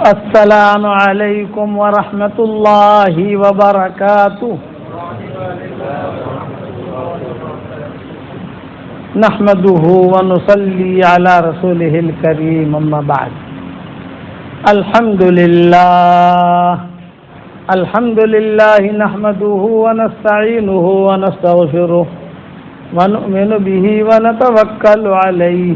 السلام علیکم ورحمۃ اللہ وبرکاتہ. نحمده ونصلي على رسوله الكريم اما بعد. الحمد لله نحمده ونستعينه ونستغفره ونؤمن به ونتوكل عليه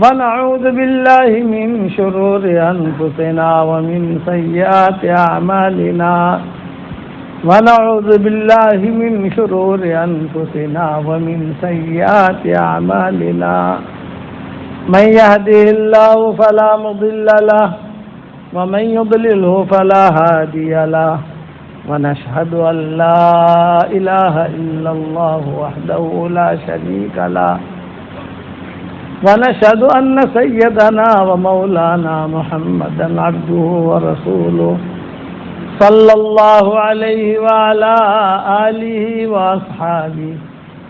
ونعوذ بالله من شرور أنفسنا ومن سيئات أعمالنا ونعوذ بالله من شرور أنفسنا ومن سيئات أعمالنا من يهده الله فلا مضل له ومن يضلله فلا هادي له ونشهد أن لا إله إلا الله وحده لا شريك له ونشهد أن سيدنا ومولانا محمدا عبده ورسوله صلى الله عليه وعلى آله وأصحابه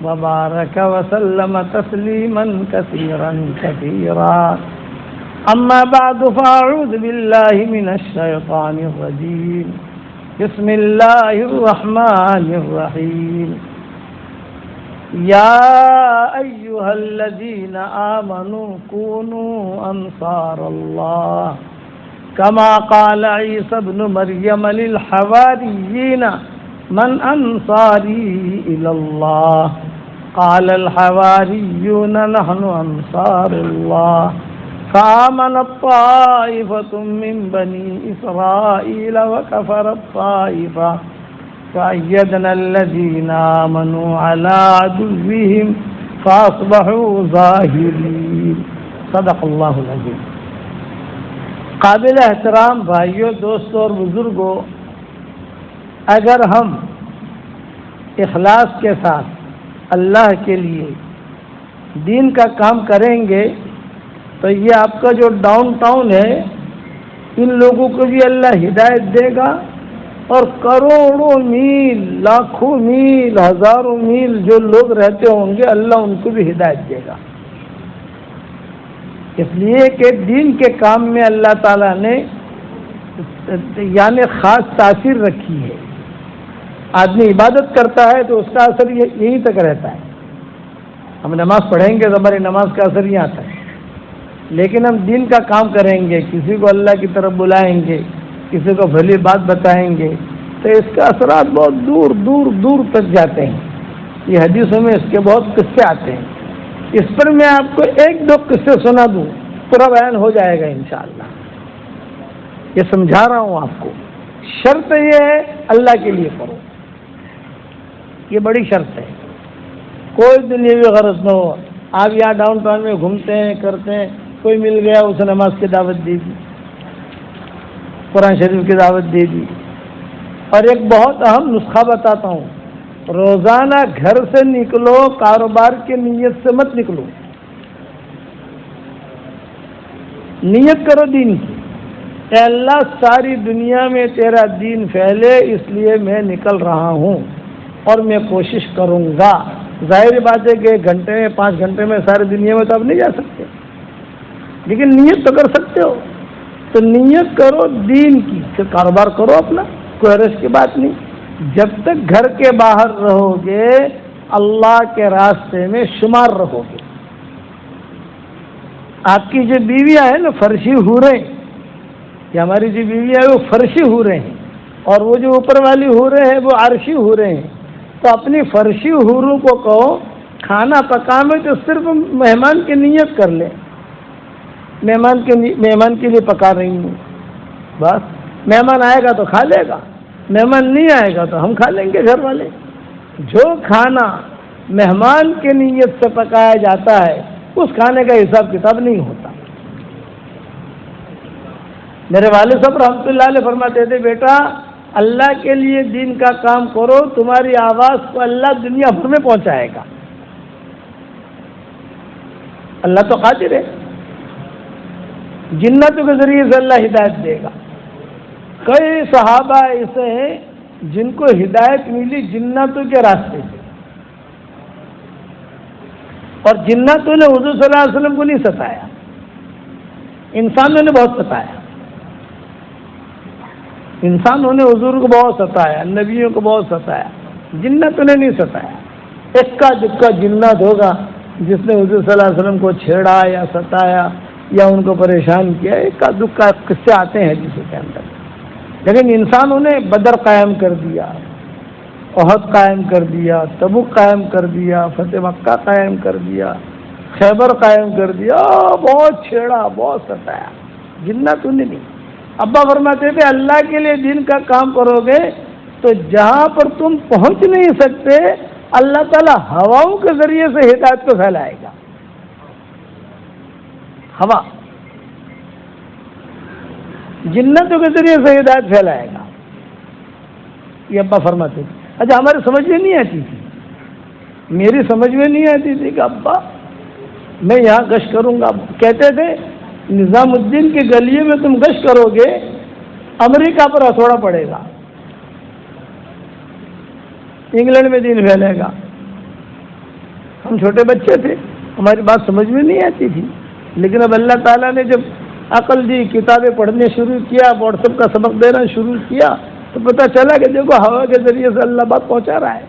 وبارك وسلم تسليما كثيرا كثيرا. أما بعد فأعوذ بالله من الشيطان الرجيم. بسم الله الرحمن الرحيم. يا أيها الذين آمنوا كونوا أنصار الله كما قال عيسى ابن مريم للحواريين من أنصاري إلى الله قال الحواريون نحن أنصار الله فآمنت طائفة من بني إسرائيل وكفرت طائفة فأيدنا الذين آمنوا على عدوهم فأصبحوا ظاهرين. صدق اللہ العظیم. قابل احترام بھائیوں، دوستوں اور بزرگوں، اگر ہم اخلاص کے ساتھ اللہ کے لیے دین کا کام کریں گے تو یہ آپ کا جو ڈاؤن ٹاؤن ہے ان لوگوں کو بھی اللہ ہدایت دے گا، اور کروڑوں میل، لاکھوں میل، ہزاروں میل جو لوگ رہتے ہوں گے اللہ ان کو بھی ہدایت دے گا. اس لیے کہ دین کے کام میں اللہ تعالیٰ نے یعنی خاص تاثیر رکھی ہے. آدمی عبادت کرتا ہے تو اس کا اثر یہیں تک رہتا ہے. ہم نماز پڑھیں گے تو ہماری نماز کا اثر یہاں آتا ہے، لیکن ہم دین کا کام کریں گے، کسی کو اللہ کی طرف بلائیں گے، کسی کو بھلی بات بتائیں گے تو اس کا اثرات بہت دور دور دور تک جاتے ہیں. یہ حدیثوں میں اس کے بہت قصے آتے ہیں. اس پر میں آپ کو ایک دو قصے سنا دوں، پورا بیان ہو جائے گا انشاءاللہ. یہ سمجھا رہا ہوں آپ کو. شرط یہ ہے اللہ کے لیے کرو، یہ بڑی شرط ہے. کوئی دنیاوی غرض نہ ہو. آپ یہاں ڈاؤن ٹاؤن میں گھومتے ہیں کرتے ہیں، کوئی مل گیا اسے نماز کی دعوت دے دی، قرآن شریف کی دعوت دے دی. اور ایک بہت اہم نسخہ بتاتا ہوں، روزانہ گھر سے نکلو کاروبار کی نیت سے مت نکلو. نیت کرو دین کی، اے اللہ ساری دنیا میں تیرا دین پھیلے اس لیے میں نکل رہا ہوں اور میں کوشش کروں گا. ظاہر بات ہے کہ 1 گھنٹے میں 5 گھنٹے میں ساری دنیا میں تو آپ نہیں جا سکتے، لیکن نیت تو کر سکتے ہو. تو نیت کرو دین کی، پھر کاروبار کرو اپنا، کوئی حرج کی بات نہیں. جب تک گھر کے باہر رہو گے اللہ کے راستے میں شمار رہو گے. آپ کی جو بیویاں ہیں نا فرشی حوریں، یہ ہماری جو بیویاں ہیں وہ فرشی حوریں ہیں، اور وہ جو اوپر والی حوریں ہیں وہ عرشی حوریں ہیں. تو اپنی فرشی حوروں کو کہو کھانا پکانے تو صرف مہمان کی نیت کر لیں، مہمان کے لیے پکا رہی ہوں، بس مہمان آئے گا تو کھا لے گا، مہمان نہیں آئے گا تو ہم کھا لیں گے گھر والے. جو کھانا مہمان کی نیت سے پکایا جاتا ہے اس کھانے کا حساب کتاب نہیں ہوتا. میرے والد صاحب رحمۃ اللہ علیہ فرماتے تھے بیٹا اللہ کے لیے دین کا کام کرو، تمہاری آواز کو اللہ دنیا بھر میں پہنچائے گا. اللہ تو قادر ہے، جنتوں کے ذریعے سے اللہ ہدایت دے گا. کئی صحابہ ایسے ہیں جن کو ہدایت ملی جنتوں کے راستے سے، اور جنتوں نے حضور صلی اللہ علیہ وسلم کو نہیں ستایا، انسانوں نے بہت ستایا. انسانوں نے حضور کو بہت ستایا، نبیوں کو بہت ستایا، جنتوں نے نہیں ستایا۔ اکا دکا جنات ہوگا جس نے حضور صلی اللہ علیہ وسلم کو چھیڑا یا ستایا یا ان کو پریشان کیا، اکا دکا قصے آتے ہیں جس کے اندر۔ لیکن انسانوں نے بدر قائم کر دیا، احد قائم کر دیا، تبوک قائم کر دیا، فتح مکہ قائم کر دیا، خیبر قائم کر دیا، بہت چھیڑا، بہت ستایا، جنتوں نے نہیں۔ ابا فرماتے تھے اللہ کے لیے دین کا کام کرو گے تو جہاں پر تم پہنچ نہیں سکتے اللہ تعالیٰ ہواؤں کے ذریعے سے ہدایت کو پھیلائے گا۔ ہوا جنتوں کے ذریعے سے ہدایت پھیلائے گا، یہ ابا فرماتے تھے۔ اچھا ہمارے سمجھ میں نہیں آتی تھی، میری سمجھ میں نہیں آتی تھی کہ ابا میں یہاں گشت کروں گا۔ کہتے تھے نظام الدین کے گلیے میں تم گشت کرو گے امریکہ پر ہتھوڑا پڑے گا، انگلینڈ میں دین پھیلے گا۔ ہم چھوٹے بچے تھے، ہماری بات سمجھ میں نہیں آتی تھی، لیکن اب اللہ تعالیٰ نے جب عقل دی، کتابیں پڑھنے شروع کیا، واٹس ایپ کا سبق دینا شروع کیا تو پتہ چلا کہ دیکھو ہوا کے ذریعے سے اللہ بات پہنچا رہا ہے،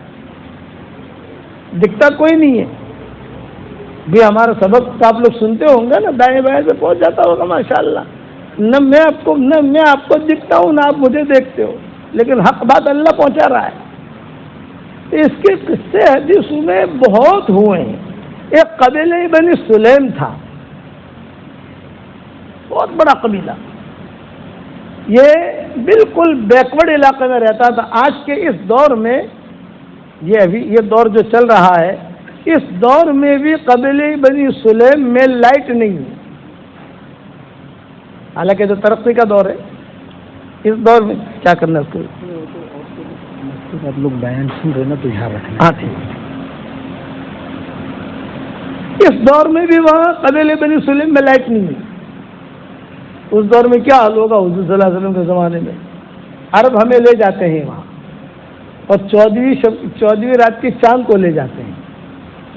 دکھتا کوئی نہیں ہے۔ بھی ہمارا سبق تو آپ لوگ سنتے ہوں گے نا، دائیں بائیں سے پہنچ جاتا ہوگا ماشاءاللہ۔ نہ میں آپ کو دکھتا ہوں نہ آپ مجھے دیکھتے ہو، لیکن حق بات اللہ پہنچا رہا ہے۔ اس کے قصے حدیثوں میں بہت ہوئے ہیں۔ ایک قبیلہ بنی سلیم تھا، بہت بڑا قبیلہ، یہ بالکل بیکورڈ علاقے میں رہتا تھا۔ آج کے اس دور میں یہ دور جو چل رہا ہے، اس دور میں بھی قبیلہ بنی سلیم میں لائٹ نہیں ہے، حالانکہ جو ترقی کا دور ہے اس دور میں کیا کرنا ہے اس کو آپ لوگ بیان سن رہے نا تو یہاں رکھنا۔ ہاں ٹھیک۔ اس دور میں بھی وہاں قبیلہ بنی سلیم میں لائٹ نہیں ہے۔ اس دور میں کیا حال ہوگا حضور صلی اللہ علیہ وسلم کے زمانے میں؟ عرب ہمیں لے جاتے ہیں وہاں اور 14ویں رات کی چاند کو لے جاتے ہیں،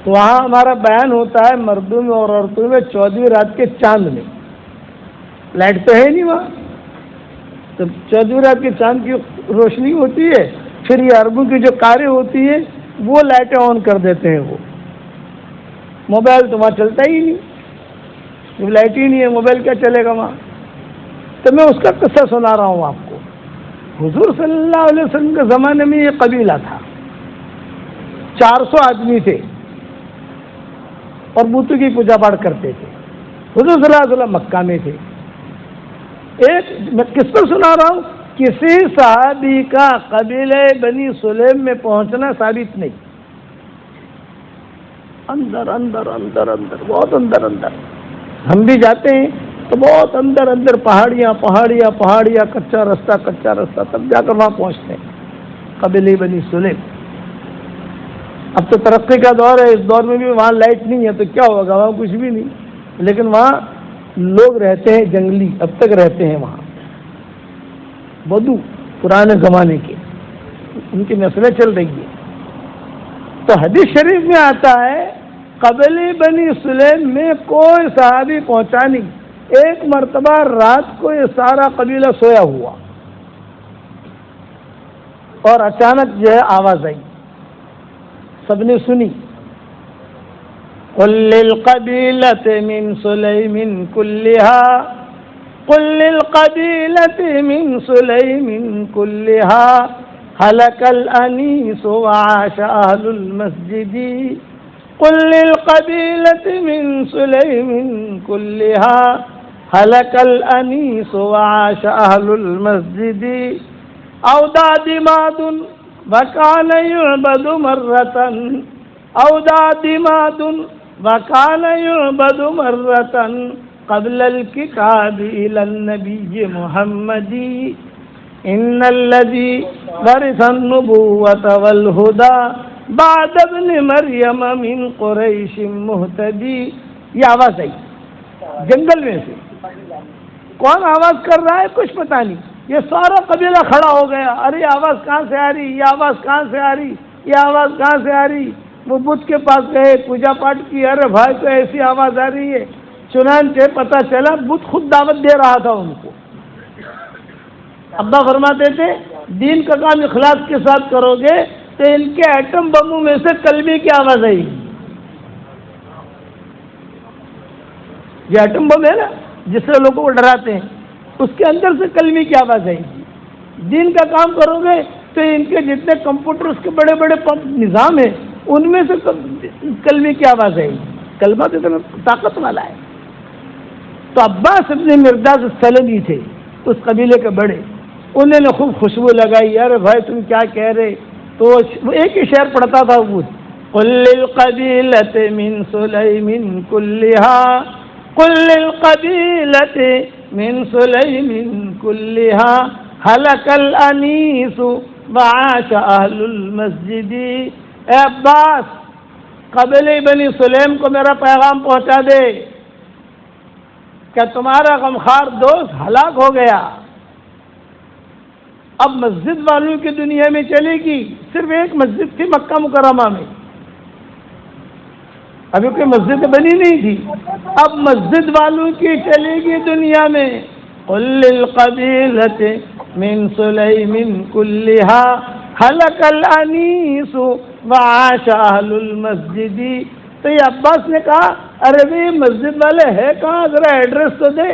تو وہاں ہمارا بیان ہوتا ہے مردوں میں اور عورتوں میں 14ویں رات کے چاند میں۔ لائٹ تو ہے نہیں وہاں، تو 14ویں رات کے چاند کی روشنی ہوتی ہے، پھر یہ عربوں کی جو کاریں ہوتی ہیں وہ لائٹیں آن کر دیتے ہیں۔ وہ موبائل تو وہاں چلتا ہی نہیں، جب لائٹ ہی نہیں ہے موبائل کیا چلے گا وہاں؟ تو میں اس کا قصہ سنا رہا ہوں آپ کو۔ حضور صلی اللہ علیہ وسلم کے زمانے میں یہ قبیلہ تھا، 400 آدمی تھے اور بتوں کی پوجا پاٹ کرتے تھے۔ حضور صلی اللہ علیہ وسلم مکہ میں تھے۔ میں کس پر سنا رہا ہوں؟ کسی صحابی کا قبیلہ بنی سلیم میں پہنچنا ثابت نہیں، اندر اندر اندر اندر بہت اندر اندر ہم بھی جاتے ہیں تو بہت اندر اندر پہاڑیاں پہاڑیاں پہاڑیاں، کچا رستہ تب جا کر وہاں پہنچتے ہیں قبیلہ بنی سلیم۔ اب تو ترقی کا دور ہے، اس دور میں بھی وہاں لائٹ نہیں ہے تو کیا ہوگا؟ وہاں کچھ بھی نہیں، لیکن وہاں لوگ رہتے ہیں جنگلی، اب تک رہتے ہیں وہاں بدو، پرانے زمانے کے، ان کی نسلیں چل رہی ہیں۔ تو حدیث شریف میں آتا ہے قبیلہ بنی سلیم میں کوئی صحابی پہنچا نہیں۔ ایک مرتبہ رات کو یہ سارا قبیلہ سویا ہوا اور اچانک جو ہے آواز آئی، سب نے سنی، قل للقبیلۃ من سلیم كلها، قل للقبیلۃ من سلیم كلها هلك الأنيس وعاش أهل المسجد، قل للقبيلة من سليم كلها هلك الأنيس وعاش أهل المسجد، أودع دماد وكان يعبد مرة، أودع دماد وكان يعبد مرة قبل الكتاب إلى النبي محمد، ان الذي ورث النبوة والهدى بعد ابن مریم من قریش مہتدی۔ یہ آواز آئی جنگل میں سے، کون آواز کر رہا ہے کچھ پتہ نہیں، یہ سارا قبیلہ کھڑا ہو گیا، ارے آواز کہاں سے آ رہی، یہ آواز کہاں سے آ رہی، یہ آواز کہاں سے آ رہی؟ وہ بدھ کے پاس گئے، پوجا پاٹ کی، ارے بھائی تو ایسی آواز آ رہی ہے۔ چنانچہ پتہ چلا بدھ خود دعوت دے رہا تھا ان کو، ابا فرماتے تھے دین کا کام اخلاص کے ساتھ کرو گے تو ان کے ایٹم بموں میں سے کلمے کی آواز آئی. یہ ایٹم بم ہے نا جس سے لوگوں کو ڈراتے ہیں، اس کے اندر سے کلمے کی آواز آئی. دین کا کام کرو گے تو ان کے جتنے کمپیوٹرز کے بڑے بڑے نظام ہیں ان میں سے کلمے کی آواز آئی. کلمہ تو طاقت والا ہے. تو عباس ابن مرداس السلمی تھے اس قبیلے کے بڑے، انہوں نے خوب خوشبو لگائی. ارے بھائی تم کیا کہہ رہے؟ تو وہ ایک ہی شعر پڑھتا تھا وہ، قل للقبیلۃ من سلیم کلھا قل للقبیلۃ من سلیم کلھا ہلک الانیس وعاش اہل المسجد. اے عباس قبیلہ بنی سلیم کو میرا پیغام پہنچا دے کہ تمہارا غمخوار دوست ہلاک ہو گیا. اب مسجد والوں کی دنیا میں چلے گی. صرف ایک مسجد تھی مکہ مکرمہ میں، ابھی کوئی مسجد بنی نہیں تھی. اب مسجد والوں کی چلے گی دنیا میں. قل للقبیلۃ من سلیم کلھا ہلک الانیس وعاش اہل المسجد. تو یہ عباس نے کہا ارے بھائی مسجد والے ہے کہاں، ذرا ایڈریس تو دے.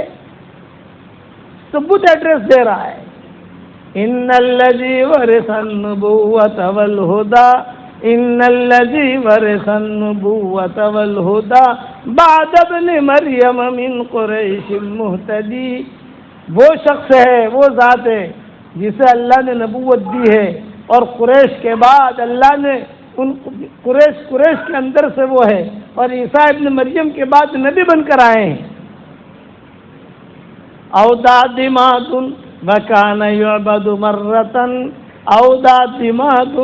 ثبوت ایڈریس دے رہا ہے. ان الذی ورث النبوۃ والہدی ان الذی ورث النبوۃ والہدی بعد ابن مریم من قریش مہتدی. وہ شخص ہے، وہ ذات ہے جسے اللہ نے نبوت دی ہے اور قریش کے بعد اللہ نے ان قریش کے اندر سے وہ ہے، اور عیسیٰ ابن مریم کے بعد نبی بن کر آئے ہیں. اودا دماد وکان یعبد مرۃ اودا دماد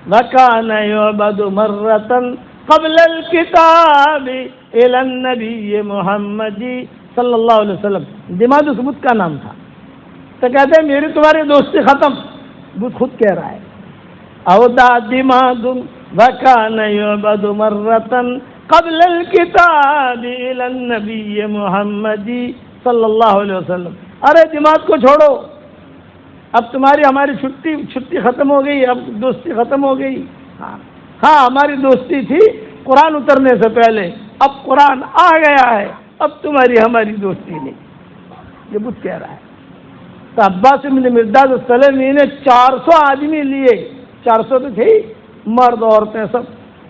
وکان یعبد مرۃ قبل الکتاب الی النبی محمد صلی اللہ علیہ وسلم. دماد اس بت کا نام تھا. تو کہتے ہیں میری تمہاری دوستی ختم. بت خود کہہ رہا ہے اودا دماد وکان یعبد مرۃ قبل الکتاب الی النبی محمد صلی اللہ علیہ وسلم. ارے دماغ کو چھوڑو، اب تمہاری ہماری چھٹی ختم ہو گئی، اب دوستی ختم ہو گئی. ہاں ہماری دوستی تھی قرآن اترنے سے پہلے، اب قرآن آ گیا ہے، اب تمہاری ہماری دوستی نہیں. یہ بت کہہ رہا ہے. تو عباس بن مرداس السلمی نے 400 آدمی لیے، 400 تو تھے مرد عورتیں سب،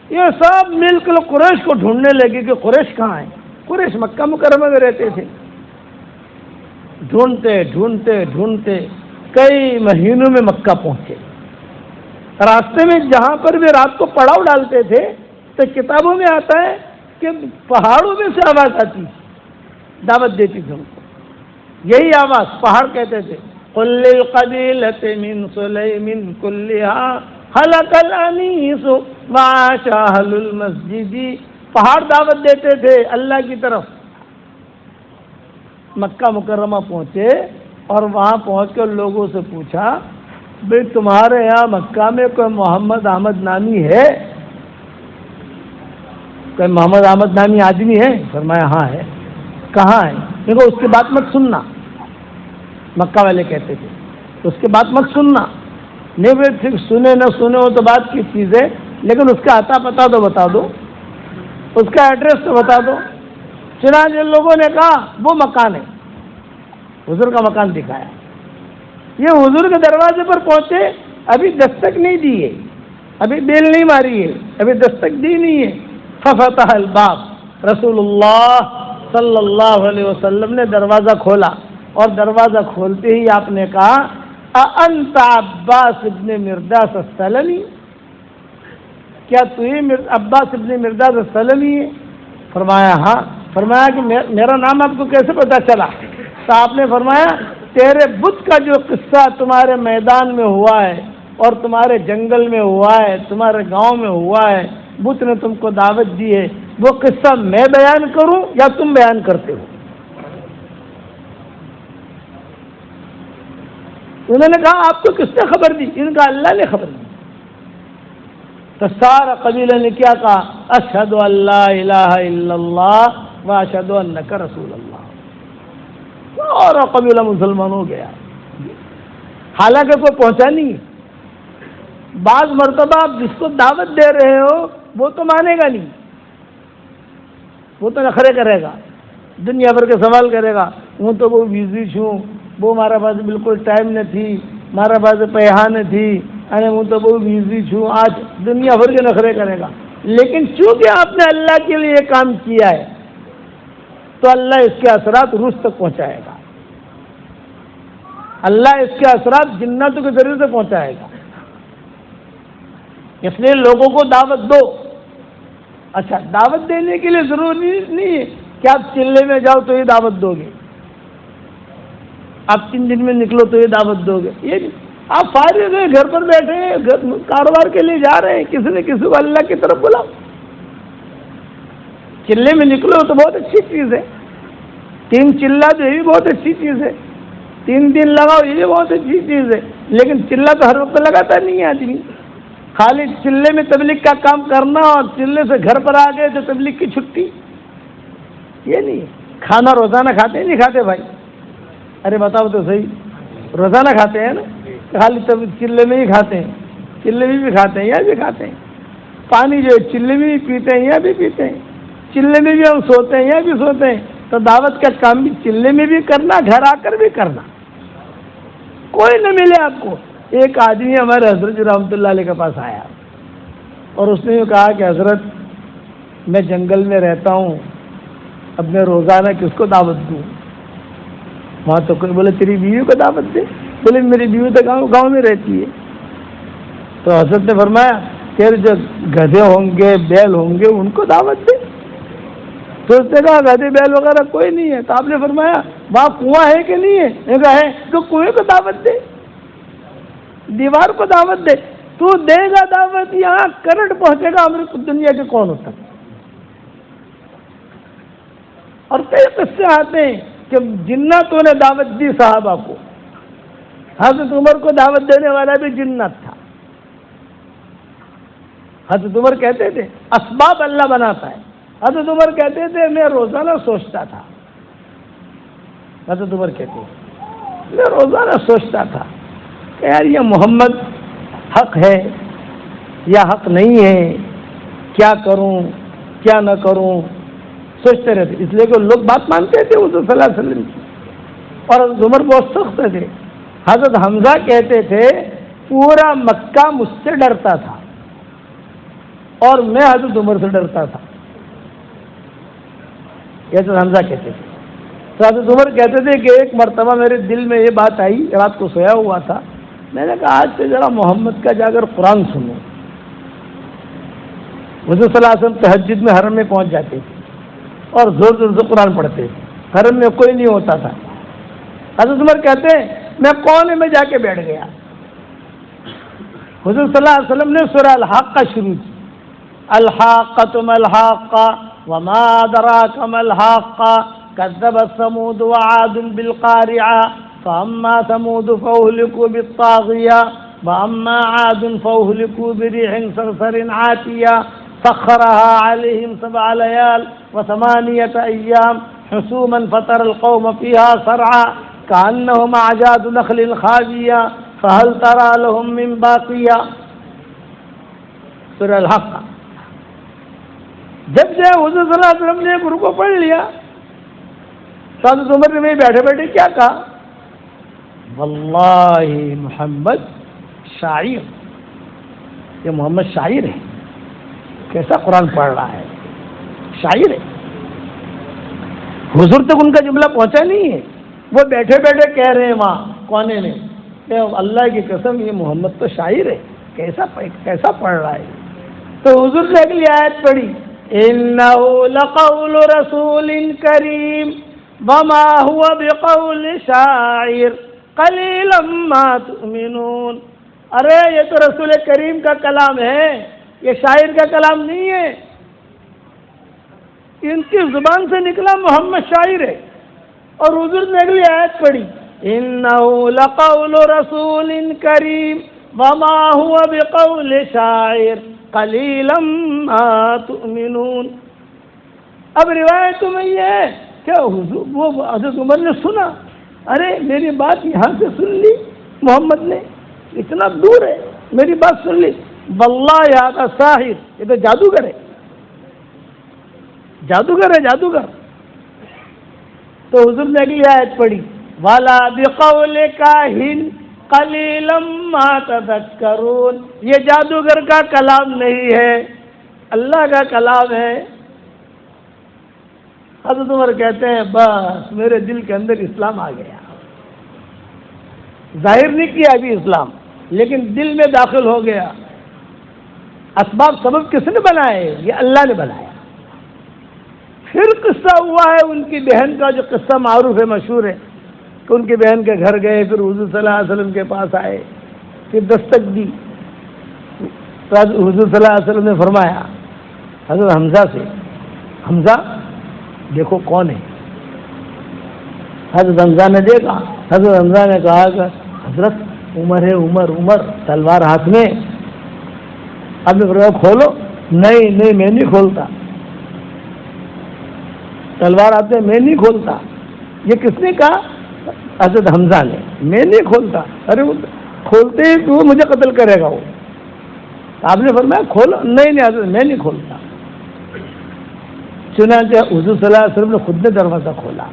یہ سب مل کر قریش کو ڈھونڈنے لگے کہ قریش کہاں ہے. قریش مکہ مکرمہ میں رہتے تھے. ڈھونڈتے ڈھونڈتے ڈھونڈتے کئی مہینوں میں مکہ پہنچے. راستے میں جہاں پر بھی رات کو پڑاؤ ڈالتے تھے تو کتابوں میں آتا ہے کہ پہاڑوں میں سے آواز آتی، دعوت دیتی تھی ان کو. یہی آواز پہاڑ کہتے تھے قل للقبیلۃ من سلیم کلھا ہلک الانیس وعاش اہل المسجد. پہاڑ دعوت دیتے تھے اللہ کی طرف. مکہ مکرمہ پہنچے اور وہاں پہنچ کر لوگوں سے پوچھا بھئی تمہارے یہاں مکہ میں کوئی محمد احمد نامی ہے؟ کوئی محمد احمد نامی آدمی ہے؟ فرمایا ہاں ہے. کہاں ہے؟ دیکھو اس کی بات مت سننا. مکہ والے کہتے تھے اس کی بات مت سننا. نہیں بھائی پھر سنے نہ سنے ہو تو بات کی چیز ہے، لیکن اس کا عطا پتا تو بتا دو، اس کا ایڈریس تو بتا دو. چنانچہ لوگوں نے کہا وہ مکان ہے. حضور کا مکان دکھایا. یہ حضور کے دروازے پر پہنچے، ابھی دستک نہیں دی ہے، ابھی بیل نہیں ماری ہے، ابھی دستک دی نہیں ہے. ففتح الباب، رسول اللہ صلی اللہ علیہ وسلم نے دروازہ کھولا، اور دروازہ کھولتے ہی آپ نے کہا اَأَنْتَ عباس ابن مرداس السلمی، کیا تو ہی عباس ابن مرداس السلمی ہے؟ فرمایا ہاں. فرمایا کہ میرا نام آپ کو کیسے پتا چلا؟ تو آپ نے فرمایا تیرے بت کا جو قصہ تمہارے میدان میں ہوا ہے اور تمہارے جنگل میں ہوا ہے، تمہارے گاؤں میں ہوا ہے، بت نے تم کو دعوت دی ہے، وہ قصہ میں بیان کروں یا تم بیان کرتے ہو؟ انہوں نے کہا آپ کو کس نے خبر دی؟ ان کا اللہ نے خبر دی. تو سارا قبیلہ نے کیا کہا؟ اشہد ان لا الہ الا اللہ واشہد انک رسول اللہ. سارا قبیلہ مسلمان ہو گیا. حالانکہ کوئی پہنچا نہیں ہے. بعض مرتبہ آپ جس کو دعوت دے رہے ہو وہ تو مانے گا نہیں، وہ تو نخرے کرے گا، دنیا بھر کے سوال کرے گا. ہوں تو وہ بزی چھوں، وہ مارا پاس بالکل ٹائم نہ تھی، مارا پاس پیہا نہ تھی، ارے ہوں تو وہ بزی چھوں، آج دنیا بھر کے نخرے کرے گا. لیکن چونکہ آپ نے اللہ کے لیے یہ کام کیا ہے تو اللہ اس کے اثرات روح تک پہنچائے گا. اللہ اس کے اثرات جناتوں کے ذریعے سے پہنچائے گا. اس لیے لوگوں کو دعوت دو. اچھا، دعوت دینے کے لیے ضروری نہیں ہے کہ آپ چلے میں جاؤ تو یہ دعوت دو گے، آپ 3 دن میں نکلو تو یہ دعوت دو گے. یہ نہیں، آپ فارغ ہیں، گھر پر بیٹھے ہیں، کاروبار کے لیے جا رہے ہیں، کسی نے کسی کو اللہ کی طرف بلاؤ. چلے میں نکلو تو بہت اچھی چیز ہے. 3 چلا تو یہ بھی بہت اچھی چیز ہے. 3 دن لگاؤ یہ بھی بہت اچھی چیز ہے. لیکن چلا تو ہر وقت لگاتا نہیں ہے آدمی. خالی چلے میں تبلیغ کا کام کرنا اور چلے سے گھر پر آ گئے تو تبلیغ کی چھٹی، یہ نہیں. کھانا روزانہ کھاتے ہیں نہیں کھاتے بھائی؟ ارے بتاؤ تو صحیح، روزانہ کھاتے ہیں نا؟ خالی چلے میں ہی کھاتے ہیں؟ چلے میں بھی کھاتے ہیں، یہ بھی کھاتے ہیں. پانی جو ہے چلے میں بھی پیتے ہیں، یہ بھی پیتے ہیں. چلے میں بھی ہم سوتے ہیں، یہ بھی سوتے ہیں. تو دعوت کا کام بھی چلے میں بھی کرنا، گھر آ کر بھی کرنا. کوئی نہ ملے آپ کو. ایک آدمی ہمارے حضرت رحمۃ اللہ علیہ کے پاس آیا اور اس نے یہ کہا کہ حضرت میں جنگل میں رہتا ہوں، اب میں روزانہ کس کو دعوت دوں؟ وہاں تو کوئی بولے تیری بیوی کو دعوت دے. بولے میری بیوی تو گاؤں میں رہتی ہے. تو حضرت نے فرمایا کہ جو گدھے ہوں گے، بیل ہوں گے، ان کو دعوت دے. تو اس نے کہا گدھے بیل وغیرہ کوئی نہیں ہے. تو آپ نے فرمایا وہاں کنواں ہے کہ نہیں ہے؟ نے کہا ہے. تو کنویں کو دعوت دے، دیوار کو دعوت دے. تو دے گا دعوت، یہاں کرنٹ پہنچے گا امریکہ دنیا کے کونوں تک. اور کئی قصے آتے ہیں کہ جناتوں نے دعوت دی صحابہ کو. حضرت عمر کو دعوت دینے والا بھی جنات تھا. حضرت عمر کہتے تھے اسباب اللہ بناتا ہے. حضرت عمر کہتے تھے میں روزانہ سوچتا تھا. حضرت عمر کہتے ہیں میں روزانہ سوچتا تھا کہ یار یہ محمد حق ہے یا حق نہیں ہے، کیا کروں کیا نہ کروں، سوچتے رہتے. اس لیے کہ لوگ بات مانتے تھے حضور صلی اللہ علیہ وسلم کی. اور حضرت عمر بہت سخت تھے. حضرت حمزہ کہتے تھے پورا مکہ مجھ سے ڈرتا تھا اور میں حضرت عمر سے ڈرتا تھا. حضرت حمزہ کہتے تھے. تو حضرت عمر کہتے تھے کہ ایک مرتبہ میرے دل میں یہ بات آئی، رات کو سویا ہوا تھا، میں نے کہا آج سے ذرا محمد کا جا کر قرآن سنو. حضور صلی اللہ علیہ وسلم تہجد میں حرم میں پہنچ جاتے تھے اور زور زور سے قرآن پڑھتے تھے. حرم میں کوئی نہیں ہوتا تھا. حضرت عمر کہتے ہیں میں کونے میں جا کے بیٹھ گیا. حضور صلی اللہ علیہ وسلم نے سورہ الحاقہ شروع کی. الحاقۃ ما الحاقہ وما ادراک ما الحاقہ کذبت ثمود وعاد بالقارعہ فاما ثمود فاہلکوا بالطاغیہ واما عاد فاہلکوا بريح صرصر عاتیہ سخرها عليهم 7 ليال و8 أيام حسوما فترى القوم فيها صرعا كأنهم أعجاز نخل خاوية فهل ترى لهم من باقية. سورہ الحق. جب سے حضور صلی اللہ علیہ وسلم نے ایک رکوع پڑھ لیا تو حضرت عمر نے بیٹھے بیٹھے کیا کہا؟ واللہ محمد شاعر، یہ محمد شاعر ہے. کیسا قرآن پڑھ رہا ہے، شاعر ہے. حضور تک ان کا جملہ پہنچا نہیں ہے، وہ بیٹھے بیٹھے کہہ رہے ہیں وہاں کونے میں کہ اللہ کی قسم یہ محمد تو شاعر ہے، کیسا پڑھ رہا ہے. تو حضور نے اگلی آیت پڑھی انہ لقول رسول کریم وما هو بقول شاعر قلیلا ما تؤمنون. ارے یہ تو رسول کریم کا کلام ہے، یہ شاعر کا کلام نہیں ہے. ان کی زبان سے نکلا محمد شاعر ہے. اور حضور نے اگلی آیت پڑھی انہ لقول رسول کریم وما هو بقول شاعر قلیلا ما تؤمنون. اب روایتوں میں یہ ہے کہ وہ حضرت عمر نے سنا، ارے میری بات یہاں سے سن لی، محمد نے اتنا دور ہے، میری بات سن لی، واللہ ھذا ساحر، یہ تو جادوگر ہے، جادوگر ہے، جادوگر۔ تو حضور نے اگلی آیت پڑھی، وَلَا بِقَوْلِ كَاهِنٍ قَلِيلًا مَا تَذَكَّرُونَ، یہ جادوگر کا کلام نہیں ہے، اللہ کا کلام ہے۔ حضرت عمر کہتے ہیں بس میرے دل کے اندر اسلام آ گیا، ظاہر نہیں کیا ابھی اسلام، لیکن دل میں داخل ہو گیا۔ اسباب سبب کس نے بنائے؟ یہ اللہ نے بنایا۔ پھر قصہ ہوا ہے ان کی بہن کا، جو قصہ معروف ہے، مشہور ہے، کہ ان کی بہن کے گھر گئے، پھر حضور صلی اللہ علیہ وسلم کے پاس آئے، پھر دستک دی، حضور صلی اللہ علیہ وسلم نے فرمایا حضرت حمزہ سے، حمزہ دیکھو کون ہے۔ حضرت حمزہ نے دیکھا، حضرت حمزہ نے کہا کہ حضرت عمر ہے، عمر، عمر، تلوار ہاتھ میں۔ اب نے فرمایا کھولو، نہیں نہیں میں نہیں کھولتا، تلوار ہاتھ میں، میں نہیں کھولتا۔ یہ کس نے کہا؟ حضرت حمزہ نے، میں نہیں کھولتا۔ ارے وہ کھولتے ہی تو مجھے قتل کرے گا وہ۔ آپ نے فرمایا کھولو، نہیں نہیں حضرت میں نہیں کھولتا۔ چنانچہ حضور صلی اللہ علیہ وسلم نے خود نے دروازہ کھولا،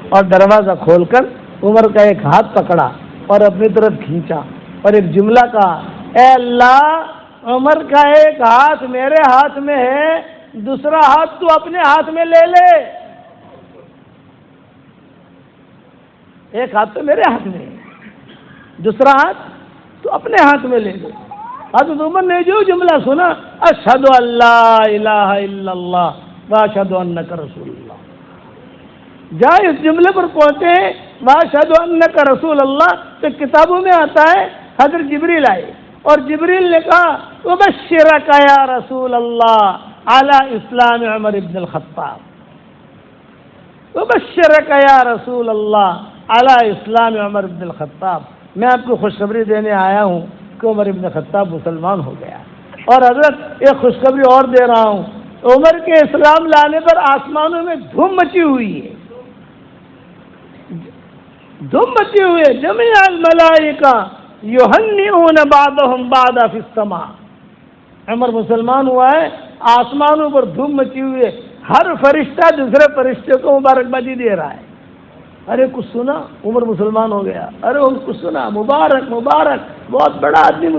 اور دروازہ کھول کر عمر کا ایک ہاتھ پکڑا اور اپنی طرف کھینچا، اور ایک جملہ کہا، اے اللہ، عمر کا ایک ہاتھ میرے ہاتھ میں ہے، دوسرا ہاتھ تو اپنے ہاتھ میں لے لے۔ ایک ہاتھ تو میرے ہاتھ میں ہے، دوسرا ہاتھ تو اپنے ہاتھ میں لے لے۔ حضرت عمر نے جو جملہ سنا، اشہد ان لا الہ الا اللہ واشہد انک رسول اللہ، جہاں اس جملے پر پہنچے ہیں واشہد انک رسول اللہ، تو کتابوں میں آتا ہے حضرت جبریل آئے، اور جبریل نے کہا وبشرک یا رسول اللہ علی اسلام عمر بن الخطاب، وبشرک یا رسول اللہ علی اسلام عمر بن الخطاب، میں آپ کو خوشخبری دینے آیا ہوں کہ عمر بن الخطاب مسلمان ہو گیا۔ اور حضرت ایک خوشخبری اور دے رہا ہوں، عمر کے اسلام لانے پر آسمانوں میں دھوم مچی ہوئی ہے، دھوم مچی ہوئی ہے، جمیع الملائکہ یہنئون بعضهم بعضا فی السماء، عمر مسلمان ہوا ہے، آسمانوں پر دھوم مچی ہوئی ہے، ہر فرشتہ دوسرے فرشتے کو مبارکبادی دے رہا ہے۔ ارے کچھ سنا عمر مسلمان ہو گیا، ارے کچھ سنا مبارک مبارک، بہت بڑا آدمی،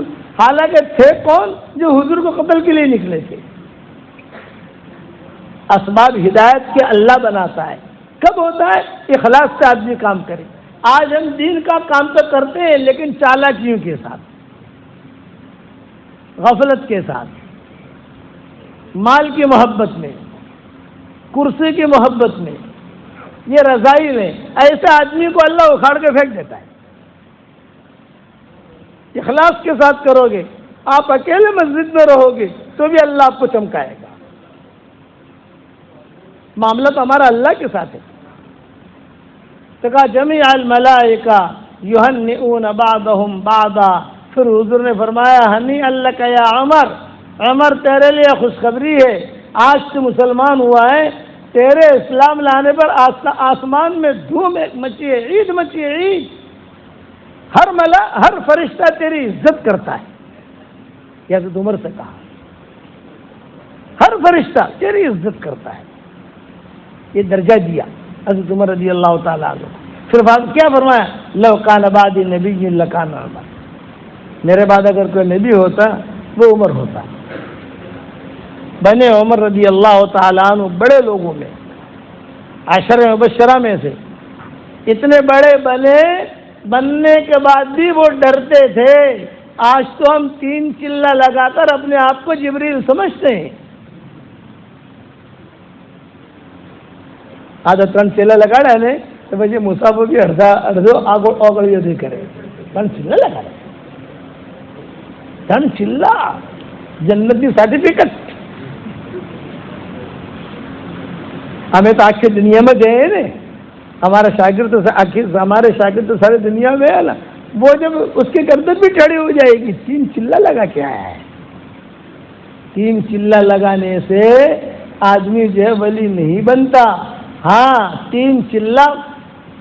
حالانکہ تھے کون؟ جو حضور کو قتل کے لیے نکلے تھے۔ اسباب ہدایت کے اللہ بناتا ہے، کب ہوتا ہے؟ اخلاص سے آدمی کام کرے۔ آج ہم دین کا کام تو کرتے ہیں، لیکن چالاکیوں کے ساتھ، غفلت کے ساتھ، مال کی محبت میں، کرسی کی محبت میں، یہ رضائی میں، ایسے آدمی کو اللہ اکھاڑ کے پھینک دیتا ہے۔ اخلاص کے ساتھ کرو گے، آپ اکیلے مسجد میں رہو گے تو بھی اللہ آپ کو چمکائے گا۔ معاملہ تو ہمارا اللہ کے ساتھ ہے۔ تو کہا جمیع الملائکہ یہنئون بعضهم بعضا، پھر حضور نے فرمایا ہنیئا لک یا عمر، عمر تیرے لیے خوشخبری ہے، آج تو مسلمان ہوا ہے، تیرے اسلام لانے پر آسمان میں دھوم ایک مچی ہے، عید مچی ہے، عید، ہر فرشتہ تیری عزت کرتا ہے۔ یہ حضرت عمر سے کہا، ہر فرشتہ تیری عزت کرتا ہے، یہ درجہ دیا حضرت عمر رضی اللہ تعالیٰ عنہ۔ پھر کیا فرمایا؟ لو کان بعدی نبی لکان عمر، میرے بعد اگر کوئی نبی ہوتا وہ عمر ہوتا۔ بنے عمر رضی اللہ تعالیٰ عنہ بڑے لوگوں میں، عشرہ مبشرہ میں سے، اتنے بڑے بننے کے بعد بھی وہ ڈرتے تھے۔ آج تو ہم 3 چلہ لگا کر اپنے آپ کو جبریل سمجھتے ہیں۔ آدھا 3 چلہ لگا رہے تو بھائی مسافر کی اڑدو آگڑ دی کرے، 3 چلہ لگا رہے، 3 چلہ جنتی سرٹیفکیٹ۔ ہمیں تو آج کی دنیا میں گئے نا، ہمارے شاگرد تو سارے دنیا میں ہے نا، وہ جب اس کی گردن بھی ٹیڑھی ہو جائے گی، 3 چلہ لگا کیا ہے؟ 3 چلہ لگانے سے آدمی جو ہے ولی نہیں بنتا۔ ہاں 3 چلہ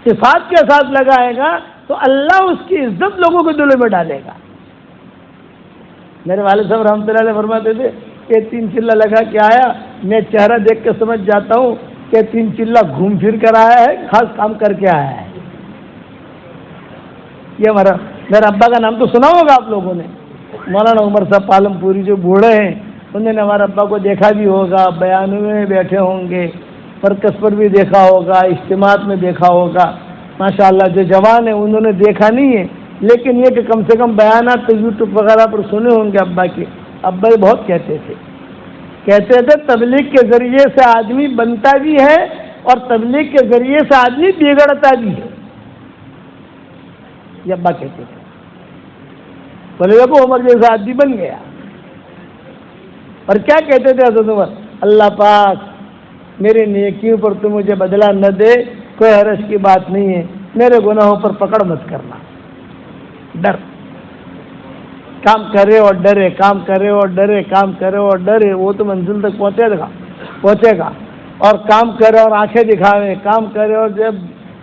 صفات کے ساتھ لگائے گا تو اللہ اس کی عزت لوگوں کے دلوں میں ڈالے گا. میرے والد صاحب رحمۃ اللہ علیہ فرماتے تھے کہ 3 چلہ لگا کے آیا, میں چہرہ دیکھ کے سمجھ جاتا ہوں کہ 3 چلہ گھوم پھر کر آیا ہے, خاص کام کر کے آیا ہے. یہ میرا ابا کا نام تو سنا ہوگا آپ لوگوں نے, مولانا عمر صاحب پالم پوری, جو بوڑھے ہیں انہوں نے ہمارے ابا کو دیکھا بھی ہوگا, بیانوں میں بیٹھے ہوں گے, مرکز پر بھی دیکھا ہوگا, اجتماعات میں دیکھا ہوگا. ماشاءاللہ جو جوان ہیں انہوں نے دیکھا نہیں ہے, لیکن یہ کہ کم سے کم بیانات تو یوٹیوب وغیرہ پر سنے ہوں گے ابا کے. ابا یہ بہت کہتے تھے تبلیغ کے ذریعے سے آدمی بنتا بھی ہے اور تبلیغ کے ذریعے سے آدمی بگڑتا بھی ہے. یہ ابا کہتے تھے. بولے دیکھو عمر جیسا آدمی بن گیا. اور کیا کہتے تھے حضرت عمر, اللہ پاک میری نیکیوں پر تو مجھے بدلہ نہ دے, کوئی حرج کی بات نہیں ہے, میرے گناہوں پر پکڑ مت کرنا. ڈر, کام کرے اور ڈرے, کام کرے اور ڈرے, کام کرے اور ڈرے, وہ تو منزل تک پہنچے گا. اور کام کرے اور آنکھیں دکھاوے, کام کرے اور جب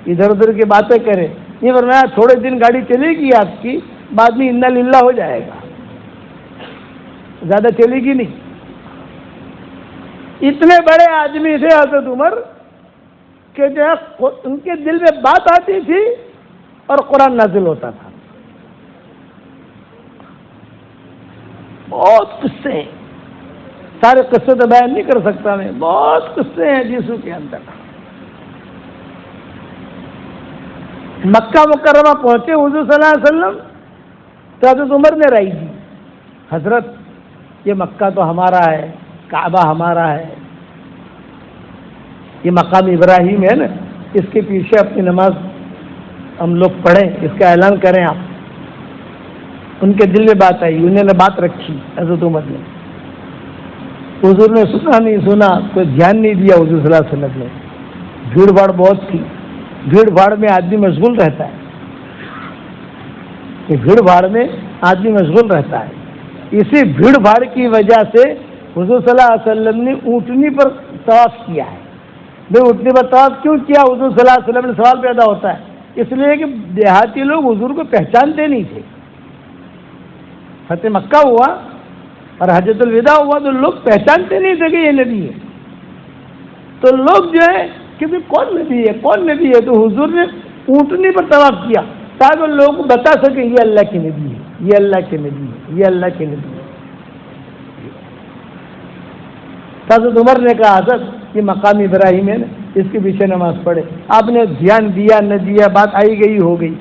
ادھر ادھر کی باتیں کرے. یہ فرمایا تھوڑے دن گاڑی چلے گی آپ کی, بعد میں انا للہ ہو جائے گا, زیادہ چلے گی نہیں. اتنے بڑے آدمی تھے حضرت عمر کہ جو ہے ان کے دل میں بات آتی تھی اور قرآن نازل ہوتا تھا. بہت قصے ہیں, سارے قصے تو بیان نہیں کر سکتا میں, بہت قصے ہیں حدیثوں کے اندر. مکہ مکرمہ پہنچے حضور صلی اللہ علیہ وسلم تو حضرت عمر نے رائے دی, حضرت یہ مکہ تو ہمارا ہے, کعبہ ہمارا ہے, یہ مقام ابراہیم ہے نا, اس کے پیچھے اپنی نماز ہم لوگ پڑھیں, اس کا اعلان کریں آپ. ان کے دل میں بات آئی, انہوں نے بات رکھی حضرت عمر نے. حضور نے سنا نہیں سنا, کوئی دھیان نہیں دیا حضور صلی اللہ علیہ وسلم نے. بھیڑ بھاڑ بہت تھی, بھیڑ بھاڑ میں آدمی مشغول رہتا ہے, کہ بھیڑ بھاڑ میں آدمی مشغول رہتا ہے. اسی بھیڑ بھاڑ کی وجہ سے حضور صلی اللہ علیہ وسلم نے اونٹنی پر طواف کیا ہے. بھائی اونٹنی پر طواف کیوں کیا, حضور صلی اللہ علیہ وسلم نے سوال پیدا ہوتا ہے, اس لیے کہ دیہاتی لوگ حضور کو پہچانتے نہیں تھے. فتح مکہ ہوا اور حجۃ الوداع ہوا تو لوگ پہچانتے نہیں تھے کہ یہ نبی ہے. تو لوگ جو ہے کہ بھی کون نبی ہے, کون نبی ہے, تو حضور نے اونٹنی پر طواف کیا تاکہ لوگوں کو بتا سکے یہ اللہ کے نبی ہے, یہ اللہ کے نبی ہے, یہ اللہ کے نبی ہے. حضرت عمر نے کہا حضرت یہ مقام ابراہیم ہے نا, اس کے پیچھے نماز پڑھے. آپ نے دھیان دیا نہ دیا, بات آئی گئی ہو گئی.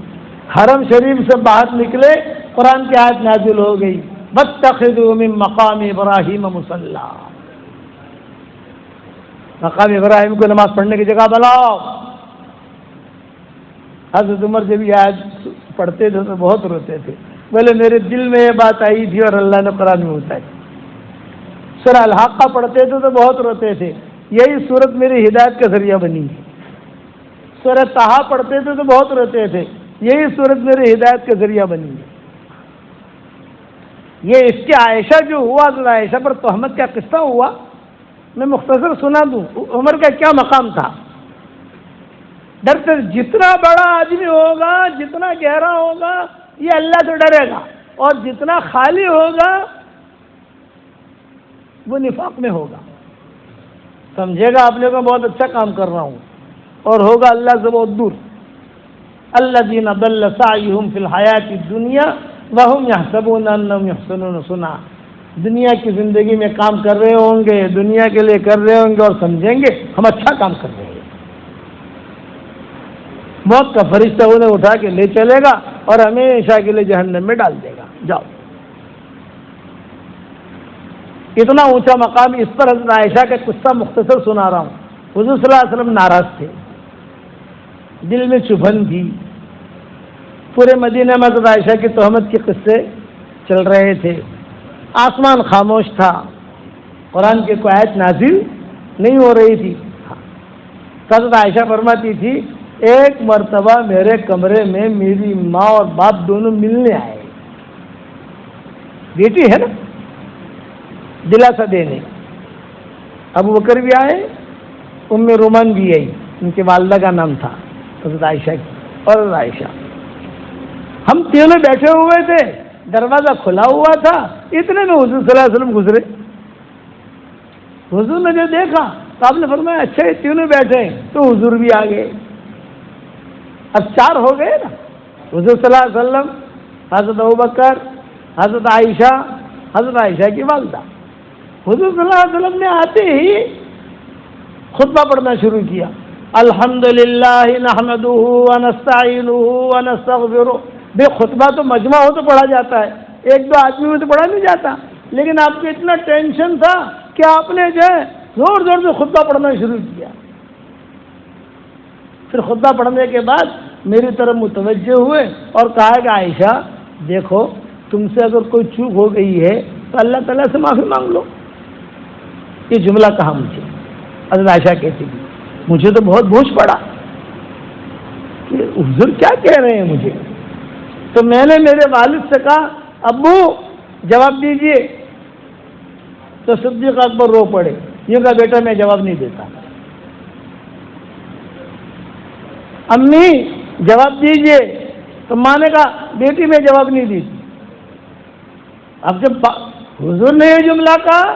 حرم شریف سے باہر نکلے, قرآن کی آیت نازل ہو گئی, واتخذوا من مقام ابراہیم مصلی, مقام ابراہیم کو نماز پڑھنے کی جگہ بناؤ. حضرت عمر جب یہ آیت پڑھتے تھے تو بہت روتے تھے. بولے میرے دل میں یہ بات آئی تھی اور اللہ نے قرآن میں اتاری. سورہ الحاقہ پڑھتے تھے تو بہت روتے تھے, یہی صورت میری ہدایت کا ذریعہ بنی ہے. سورہ طٰہٰ پڑھتے تھے تو بہت روتے تھے, یہی صورت میری ہدایت کا ذریعہ بنی ہے. یہ اس کے عائشہ جو ہوا, عائشہ پر تہمت کا قصہ ہوا, میں مختصر سنا دوں. عمر کا کیا مقام تھا. ڈرتے, جتنا بڑا آدمی ہوگا, جتنا گہرا ہوگا, یہ اللہ سے ڈرے گا, اور جتنا خالی ہوگا وہ نفاق میں ہوگا. سمجھے گا آپ نے کو بہت اچھا کام کر رہا ہوں, اور ہوگا اللہ سے بہت دور. الذین ضل سعیہم فی الحیاۃ الدنیا وہم یحسبون انہم یحسنون صنعا. دنیا کی زندگی میں کام کر رہے ہوں گے, دنیا کے لیے کر رہے ہوں گے, اور سمجھیں گے ہم اچھا کام کر رہے ہیں. موت کا فرشتہ انہیں اٹھا کے لے چلے گا اور ہمیشہ کے لیے جہنم میں ڈال دے گا. جاؤ. اتنا اونچا مقام. اس پر حضرت عائشہ کا قصہ مختصر سنا رہا ہوں. حضور صلی اللہ علیہ وسلم ناراض تھے, دل میں چبھن تھی. پورے مدینہ میں حضرت عائشہ کی تہمت کے قصے چل رہے تھے. آسمان خاموش تھا, قرآن کی کوئی آیت نازل نہیں ہو رہی تھی. حضرت عائشہ فرماتی تھی ایک مرتبہ میرے کمرے میں میری ماں اور باپ دونوں ملنے آئے. بیٹی ہے نا, دلاسا دینے. ابو بکر بھی آئے, ام رومان بھی آئی, ان کے والدہ کا نام تھا حضرت عائشہ کی, اور عائشہ. ہم تینوں بیٹھے ہوئے تھے، دروازہ کھلا ہوا تھا، اتنے میں حضور صلی اللہ علیہ وسلم گزرے. حضور نے جو دیکھا تو آپ نے فرمایا اچھا یہ تینوں بیٹھے ہیں، تو حضور بھی آ گئے. اب 4 ہو گئے نا، حضور صلی اللہ علیہ وسلم، حضرت ابوبکر، حضرت عائشہ کی والدہ. حضور صلی اللہ علیہ وسلم نے آتے ہی خطبہ پڑھنا شروع کیا. الحمدللہ نحمدہ ونستعینہ ونستغفرہ. بے خطبہ تو مجمع ہو تو پڑھا جاتا ہے، 1-2 آدمی میں تو پڑھا نہیں جاتا، لیکن آپ کو اتنا ٹینشن تھا کہ آپ نے جو ہے زور زور سے خطبہ پڑھنا شروع کیا. پھر خطبہ پڑھنے کے بعد میری طرف متوجہ ہوئے اور کہا کہ عائشہ دیکھو، تم سے اگر کوئی چوک ہو گئی ہے تو اللہ تعالیٰ سے معافی مانگ لو. یہ جملہ کہا مجھے. حضرت عائشہ کہتی تھی مجھے تو بہت بوجھ پڑا کہ حضور کیا کہہ رہے ہیں مجھے. تو میں نے میرے والد سے کہا ابو جواب دیجئے. تو صدیق اکبر رو پڑے. یہ کہا بیٹا میں جواب نہیں دیتا. امی جواب دیجئے. تو ماں نے کہا بیٹی میں جواب نہیں دیتی. اب جب حضور نے یہ جملہ کہا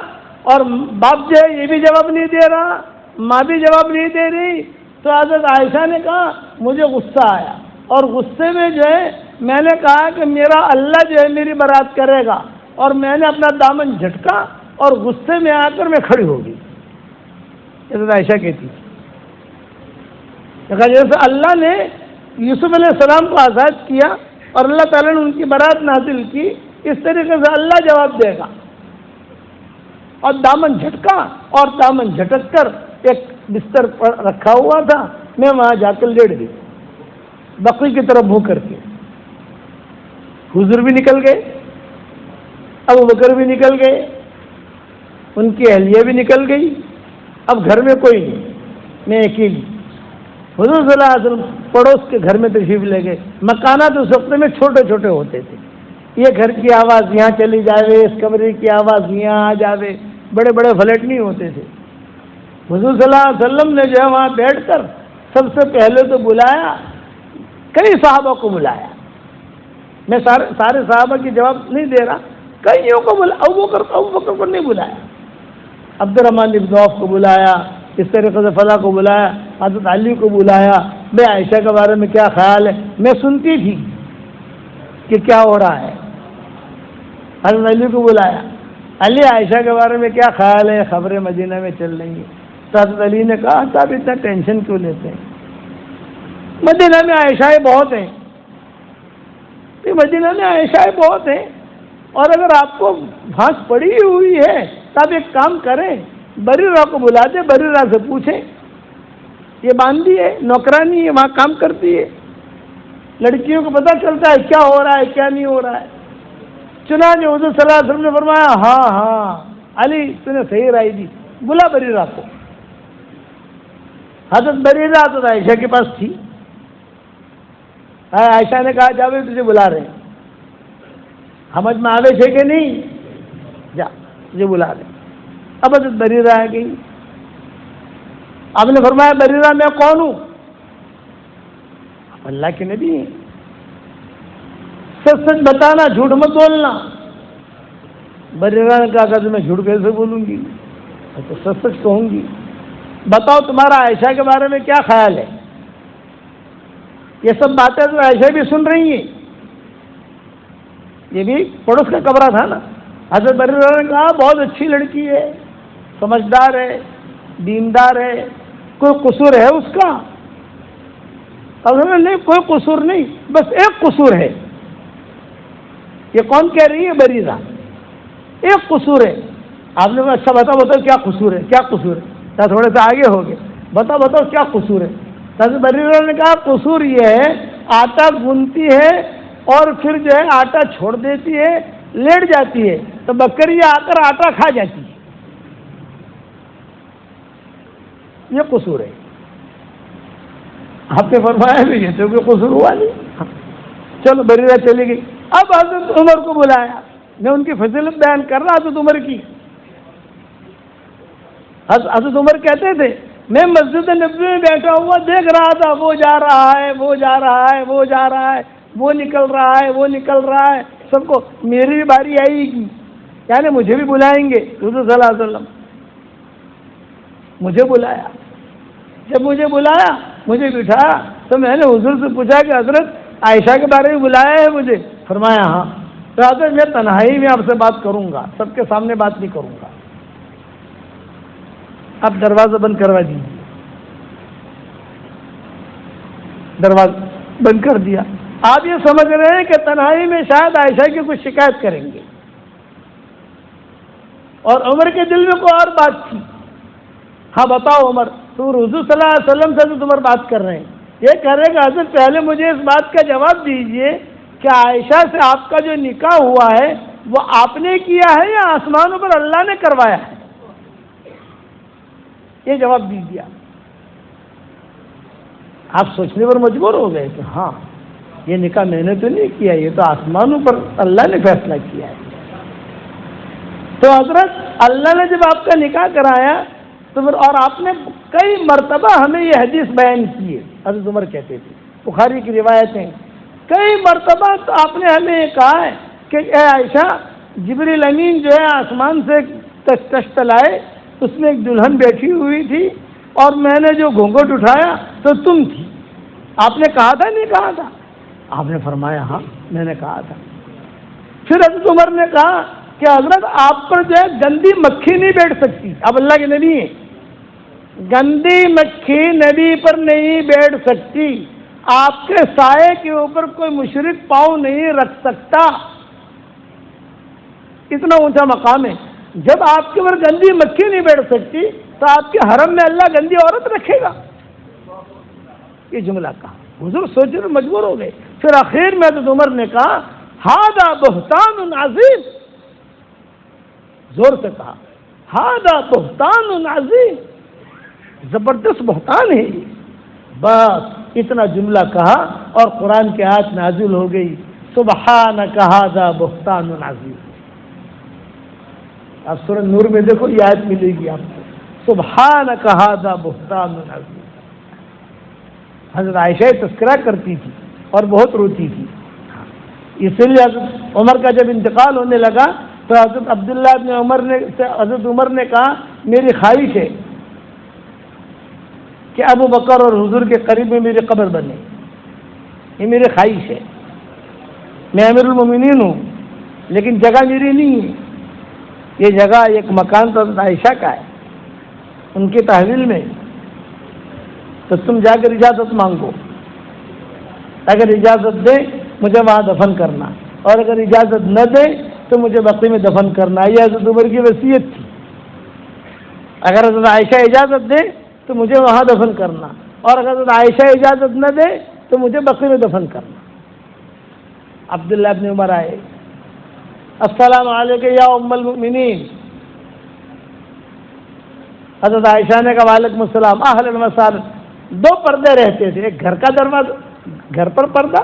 اور باپ جو ہے یہ بھی جواب نہیں دے رہا، ماں بھی جواب نہیں دے رہی، تو حضرت عائشہ نے کہا مجھے غصہ آیا، اور غصے میں جو ہے میں نے کہا کہ میرا اللہ جو ہے میری برات کرے گا، اور میں نے اپنا دامن جھٹکا اور غصے میں آ کر میں کھڑی ہو گئی. حضرت عائشہ کہتی جیسے اللہ نے یوسف علیہ السلام کو آزاد کیا اور اللہ تعالیٰ نے ان کی برات نازل کی، اس طریقے سے اللہ جواب دے گا. اور دامن جھٹکا اور دامن جھٹک کر ایک بستر پر رکھا ہوا تھا، میں وہاں جا کر لیٹ گئی بقی کی طرف منہ کر کے. حضور بھی نکل گئے، ابوبکر بھی نکل گئے، ان کی اہلیہ بھی نکل گئی. اب گھر میں کوئی نہیں، میں اکیلی. حضور صلی اللہ علیہ وسلم پڑوس کے گھر میں تشریف لے گئے. مکانات اس وقت میں چھوٹے چھوٹے ہوتے تھے. یہ گھر کی آواز یہاں چلی جاوے، اس کمرے کی آواز یہاں آ جاوے، بڑے بڑے فلیٹ نہیں ہوتے تھے. حضور صلی اللہ علیہ وسلم نے جو ہے وہاں بیٹھ کر سب سے پہلے تو بلایا، کئی صحابہ کو بلایا. میں سارے صحابہ کی جواب نہیں دے رہا، کئیوں کو بلایا. ابوبکر کو نہیں بلایا، عبد الرحمن بن عوف کو بلایا، اس طریقے سے فلاں کو بلایا، حضرت علی کو بلایا. میں عائشہ کے بارے میں کیا خیال ہے میں سنتی تھی کہ کیا ہو رہا ہے. حضرت علی کو بلایا، علی عائشہ کے بارے میں کیا خیال ہے، خبریں مدینہ میں چل رہی ہیں. تو حضرت علی نے کہا صاحب اتنا ٹینشن کیوں لیتے ہیں، مدینہ میں عائشہ بہت ہیں، مدینہ میں عائشہ بہت ہیں، اور اگر آپ کو بھانس پڑی ہوئی ہے تو آپ ایک کام کریں، بریرہ کو بلا دیں، بریرہ سے پوچھیں. یہ باندھی ہے، نوکرانی ہے، وہاں کام کرتی ہے، لڑکیوں کو پتہ چلتا ہے کیا ہو رہا ہے کیا نہیں ہو رہا ہے. چنانچہ حضور صلی اللہ علیہ وسلم نے فرمایا ہاں علی تو نے صحیح رائے دی، بلا بریرہ کو. حضرت بریرہ تو عائشہ کے پاس تھی. عائشہ نے کہا جاوے تجھے بلا رہے ہیں، سمجھ میں آوے تھے کہ نہیں، جا تجھے بلا رہے ہیں. اب حضرت بریرہ آ گئی. آپ نے فرمایا بریرہ میں کون ہوں؟ اللہ کے نبی ہیں، سچ سچ بتانا، جھوٹ مت بولنا. بریرہ نے کہا کہ میں جھوٹ کیسے بولوں گی، میں تو سچ سچ کہوں گی. بتاؤ تمہارا عائشہ کے بارے میں کیا خیال ہے. یہ سب باتیں تو عائشہ بھی سن رہی ہیں، یہ بھی پڑوس کا کمرہ تھا نا. حضرت بریرہ نے کہا بہت اچھی لڑکی ہے، سمجھدار ہے، دیندار ہے، کوئی قصور ہے اس کا؟ نہیں کوئی قصور نہیں، بس ایک قصور ہے. یہ کون کہہ رہی ہے؟ بریرہ. ایک قصور ہے. آپ نے کہا اچھا بتاؤ کیا قصور ہے، کیا قصور ہے. تھوڑے سے آگے ہو گئے، بتاؤ کیا قصور ہے. حضرت بریرہ نے کہا قصور یہ ہے آٹا گوندتی ہے اور پھر جو ہے آٹا چھوڑ دیتی ہے، لیٹ جاتی ہے تو بکری آ کر آٹا کھا جاتی ہے، یہ قصور ہے. آپ نے فرمایا بھی یہ تو کوئی قصور ہوا نہیں. چلو بریرہ چلی گئی. اب حضرت عمر کو بلایا، میں ان کی فضیلت بیان کر رہا حضرت عمر کی. حضرت عمر کہتے تھے میں مسجد نبوی میں بیٹھا ہوا دیکھ رہا تھا، وہ جا رہا ہے وہ جا رہا ہے وہ جا رہا ہے، وہ نکل رہا ہے، وہ نکل رہا ہے، سب کو میری بھی باری آئے گی، یعنی مجھے بھی بلائیں گے۔ حضور صلی اللہ علیہ وسلم مجھے بلایا، جب مجھے بلایا مجھے بٹھایا تو میں نے حضور سے پوچھا کہ حضرت عائشہ کے بارے میں بلایا ہے مجھے؟ فرمایا ہاں۔ تو حضرت میں تنہائی میں آپ سے بات کروں گا، سب کے سامنے بات نہیں کروں گا، اب دروازہ بند کروا دیجیے۔ دروازہ بند کر دیا۔ آپ یہ سمجھ رہے ہیں کہ تنہائی میں شاید عائشہ کی کچھ شکایت کریں گے، اور عمر کے دل میں کوئی اور بات تھی۔ ہاں بتاؤ عمر، تو حضور صلی اللہ علیہ وسلم سے تو عمر بات کر رہے ہیں، یہ کہہ رہے کہ حضرت پہلے مجھے اس بات کا جواب دیجئے کہ عائشہ سے آپ کا جو نکاح ہوا ہے وہ آپ نے کیا ہے یا آسمانوں پر اللہ نے کروایا ہے؟ یہ جواب دیجیے۔ آپ سوچنے پر مجبور ہو گئے کہ ہاں یہ نکاح میں نے تو نہیں کیا، یہ تو آسمانوں پر اللہ نے فیصلہ کیا ہے۔ تو حضرت اللہ نے جب آپ کا نکاح کرایا تو پھر، اور آپ نے کئی مرتبہ ہمیں یہ حدیث بیان کی ہے، حضرت عمر کہتے تھے، بخاری کی روایتیں، کئی مرتبہ تو آپ نے ہمیں یہ کہا ہے کہ اے عائشہ، جبریل امین جو ہے آسمان سے کشت لائے، اس میں ایک دلہن بیٹھی ہوئی تھی اور میں نے جو گھونگھٹ اٹھایا تو تم تھی، آپ نے کہا تھا نہیں کہا تھا؟ آپ نے فرمایا ہاں میں نے کہا تھا۔ پھر حضرت عمر نے کہا کہ حضرت آپ پر جو ہے گندی مکھی نہیں بیٹھ سکتی، آپ اللہ کے نبی ہیں، گندی مکھی نبی پر نہیں بیٹھ سکتی، آپ کے سائے کے اوپر کوئی مشرک پاؤں نہیں رکھ سکتا، اتنا اونچا مقام ہے۔ جب آپ کے اوپر گندی مکھی نہیں بیٹھ سکتی تو آپ کے حرم میں اللہ گندی عورت رکھے گا؟ یہ جملہ کہا، حضور سوچنے میں مجبور ہو گئے۔ پھر آخر میں حضرت عمر نے کہا ھذا بہتان عظیم، زور سے کہا ھذا بہتان عظیم، زبردست بہتان ہے یہ۔ بس اتنا جملہ کہا اور قرآن کی آیت نازل ہو گئی، سبحانک ھذا بہتان عظیم۔ اب سورہ نور میں دیکھو یہ آیت ملے گی آپ کو، سبحانک ھذا بہتان عظیم۔ حضرت عائشہ تذکرہ کرتی تھی اور بہت روتی تھی، اسی لیے حضرت عمر کا جب انتقال ہونے لگا تو حضرت عبداللہ ابن عمر نے حضرت عمر نے کہا میری خواہش ہے کہ ابو بکر اور حضور کے قریب میں میری قبر بنے، یہ میری خواہش ہے، میں امیر المومنین ہوں لیکن جگہ میری نہیں ہے، یہ جگہ ایک مکان تو حضرت عائشہ کا ہے ان کی تحویل میں، تو تم جا کر اجازت مانگو، اگر اجازت دے مجھے وہاں دفن کرنا، اور اگر اجازت نہ دے تو مجھے بقی میں دفن کرنا۔ یہ حضرت عمر کی وصیت تھی، اگر حضرت عائشہ اجازت دے تو مجھے وہاں دفن کرنا، اور اگر حضرت عائشہ اجازت نہ دے تو مجھے بقی میں دفن کرنا۔ عبداللہ ابن عمر آئے، السلام علیکم یا ام المؤمنین۔ حضرت عائشہ نے کہا وعلیکم السلام، اہلا وسہلا۔ دو پردے رہتے تھے، ایک گھر کا دروازہ، گھر پر پردہ،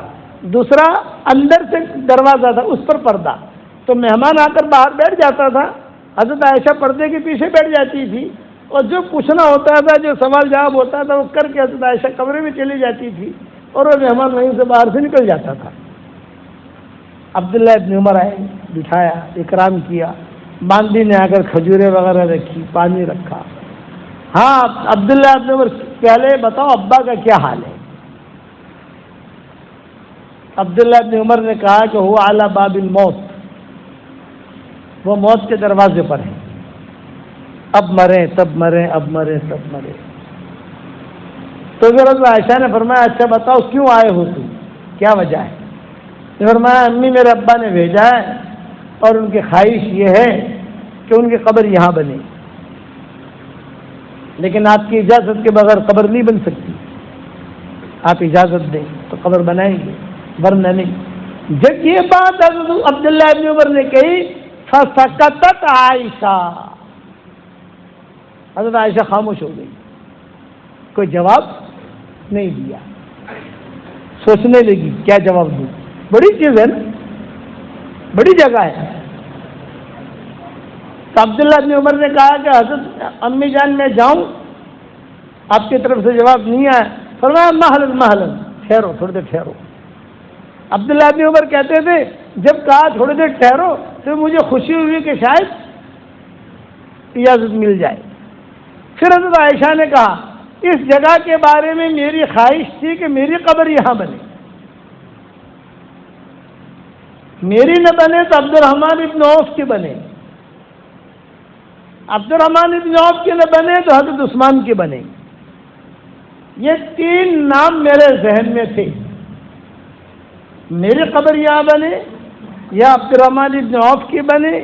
دوسرا اندر سے دروازہ تھا اس پر پردہ، تو مہمان آ کر باہر بیٹھ جاتا تھا، حضرت عائشہ پردے کے پیچھے بیٹھ جاتی تھی، اور جو پوچھنا ہوتا تھا، جو سوال جواب ہوتا تھا وہ کر کے حضرت عائشہ کمرے میں چلی جاتی تھی، اور وہ مہمان وہیں سے باہر سے نکل جاتا تھا۔ عبداللہ ابن عمر آئے، بٹھایا، اکرام کیا، باندی نے آ کر کھجورے وغیرہ رکھی، پانی رکھا۔ ہاں عبداللہ ابن عمر، پہلے بتاؤ ابا کا کیا حال ہے؟ عبداللہ ابن عمر نے کہا کہ ہوا علی باب الموت، وہ موت کے دروازے پر ہے، اب مریں تب مریں، اب مریں تب مریں۔ تو حضرت عائشہ نے فرمایا اچھا بتاؤ کیوں آئے ہو تم، کیا وجہ ہے؟ فرمایا امی میرے ابا نے بھیجا ہے اور ان کی خواہش یہ ہے کہ ان کی قبر یہاں بنے، لیکن آپ کی اجازت کے بغیر قبر نہیں بن سکتی، آپ اجازت دیں تو قبر بنائیں گے ورنہ نہیں۔ جب یہ بات حضرت عبداللہ ابن عمر نے کہی فسکتت عائشہ، حضرت عائشہ خاموش ہو گئی، کوئی جواب نہیں دیا، سوچنے لگی کیا جواب دوں، بڑی چیز ہے نا، بڑی جگہ ہے۔ تو عبداللہ ابن عمر نے کہا کہ حضرت امی جان میں جاؤں، آپ کی طرف سے جواب نہیں آیا؟ فرمایا محلن محلن، ٹھہرو تھوڑی دیر ٹھہرو۔ عبداللہ ابن عمر کہتے تھے جب کہا تھوڑی دیر ٹھہرو تو مجھے خوشی ہوئی کہ شاید اجازت مل جائے. پھر حضرت عائشہ نے کہا اس جگہ کے بارے میں میری خواہش تھی کہ میری قبر یہاں بنے، میری نہ بنے تو عبد الرحمن ابن عوف کی بنے، عبد الرحمن ابن عوف کی نہ بنے تو حضرت عثمان کی بنے. یہ 3 نام میرے ذہن میں تھے، میری قبر یہاں بنے یا عبد الرحمن ابن عوف کی بنے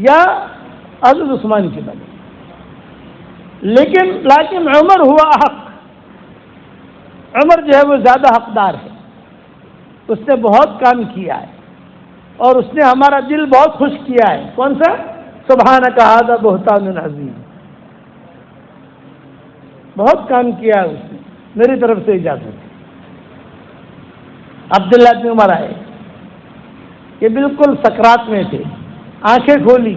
یا حضرت عثمان کی بنے. لیکن عمر ہوا حق، عمر جو ہے وہ زیادہ حقدار ہے، اس نے بہت کام کیا ہے اور اس نے ہمارا دل بہت خوش کیا ہے. کون سا؟ سبحانک ھذا بہتان عظیم. بہت کام کیا ہے اس نے، میری طرف سے اجازت ہے. عبداللہ بن عمر آئے، یہ بالکل سکرات میں تھے، آنکھیں کھولی،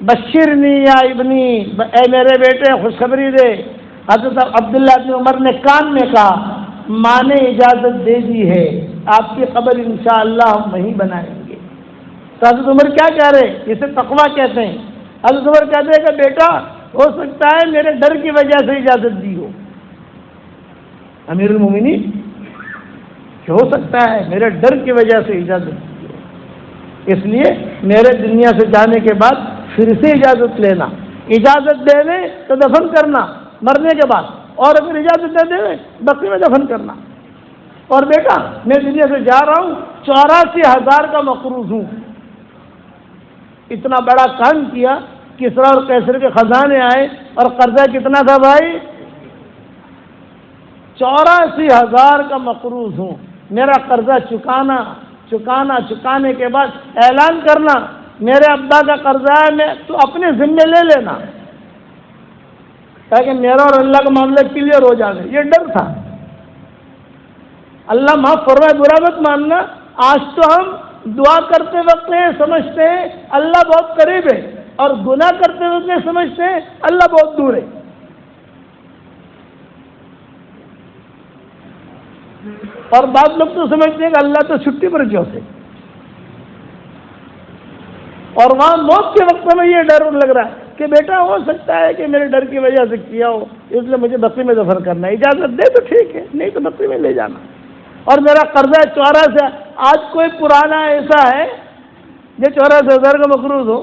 بشرنی یا ابنی، اے میرے بیٹے خوشخبری دے. حضرت عبداللہ بن عمر نے کان میں کہا ماں نے اجازت دے دی ہے، آپ کی قبر انشاءاللہ ہم وہیں بنائیں گے. تو حضرت عمر کیا کہہ رہے؟ اسے تقویٰ کہتے ہیں. حضرت عمر کہتے ہیں کہ بیٹا ہو سکتا ہے میرے ڈر کی وجہ سے اجازت دی ہو. امیر المومنین کہ ہو سکتا ہے میرے ڈر کی وجہ سے اجازت دی ہو، اس لیے میرے دنیا سے جانے کے بعد پھر سے اجازت لینا، اجازت دینے تو دفن کرنا مرنے کے بعد، اور اگر اجازت نہ دے بقی میں دفن کرنا. اور بیٹا میں دنیا سے جا رہا ہوں 84,000 کا مقروض ہوں. اتنا بڑا کام کیا، کسرا اور قیصر کے خزانے آئے اور قرضہ کتنا تھا بھائی؟ 84,000 کا مقروض ہوں. میرا قرضہ چکانے کے بعد اعلان کرنا میرے ابا کا قرضہ ہے، میں تو اپنے ذمے لے لینا تاکہ میرا اور اللہ کا معاملہ کلیئر ہو جائے. یہ ڈر تھا. اللہ معاف فرمائے، برا مت ماننا. آج تو ہم دعا کرتے وقت سمجھتے ہیں اللہ بہت قریب ہے، اور گناہ کرتے وقت سمجھتے ہیں اللہ بہت دور ہے. اور بعض لوگ تو سمجھتے ہیں کہ اللہ تو چھٹی پر کیوں سے، اور وہاں موت کے وقت میں یہ ڈر لگ رہا ہے کہ بیٹا ہو سکتا ہے کہ میرے ڈر کی وجہ سے کیا ہو، اس لیے مجھے بقی میں دفن کرنا ہے. اجازت دے تو ٹھیک ہے، نہیں تو بقی میں لے جانا. اور میرا قرضہ 84 آج کوئی پرانا ایسا ہے جو 84,000 کا مقروض ہو.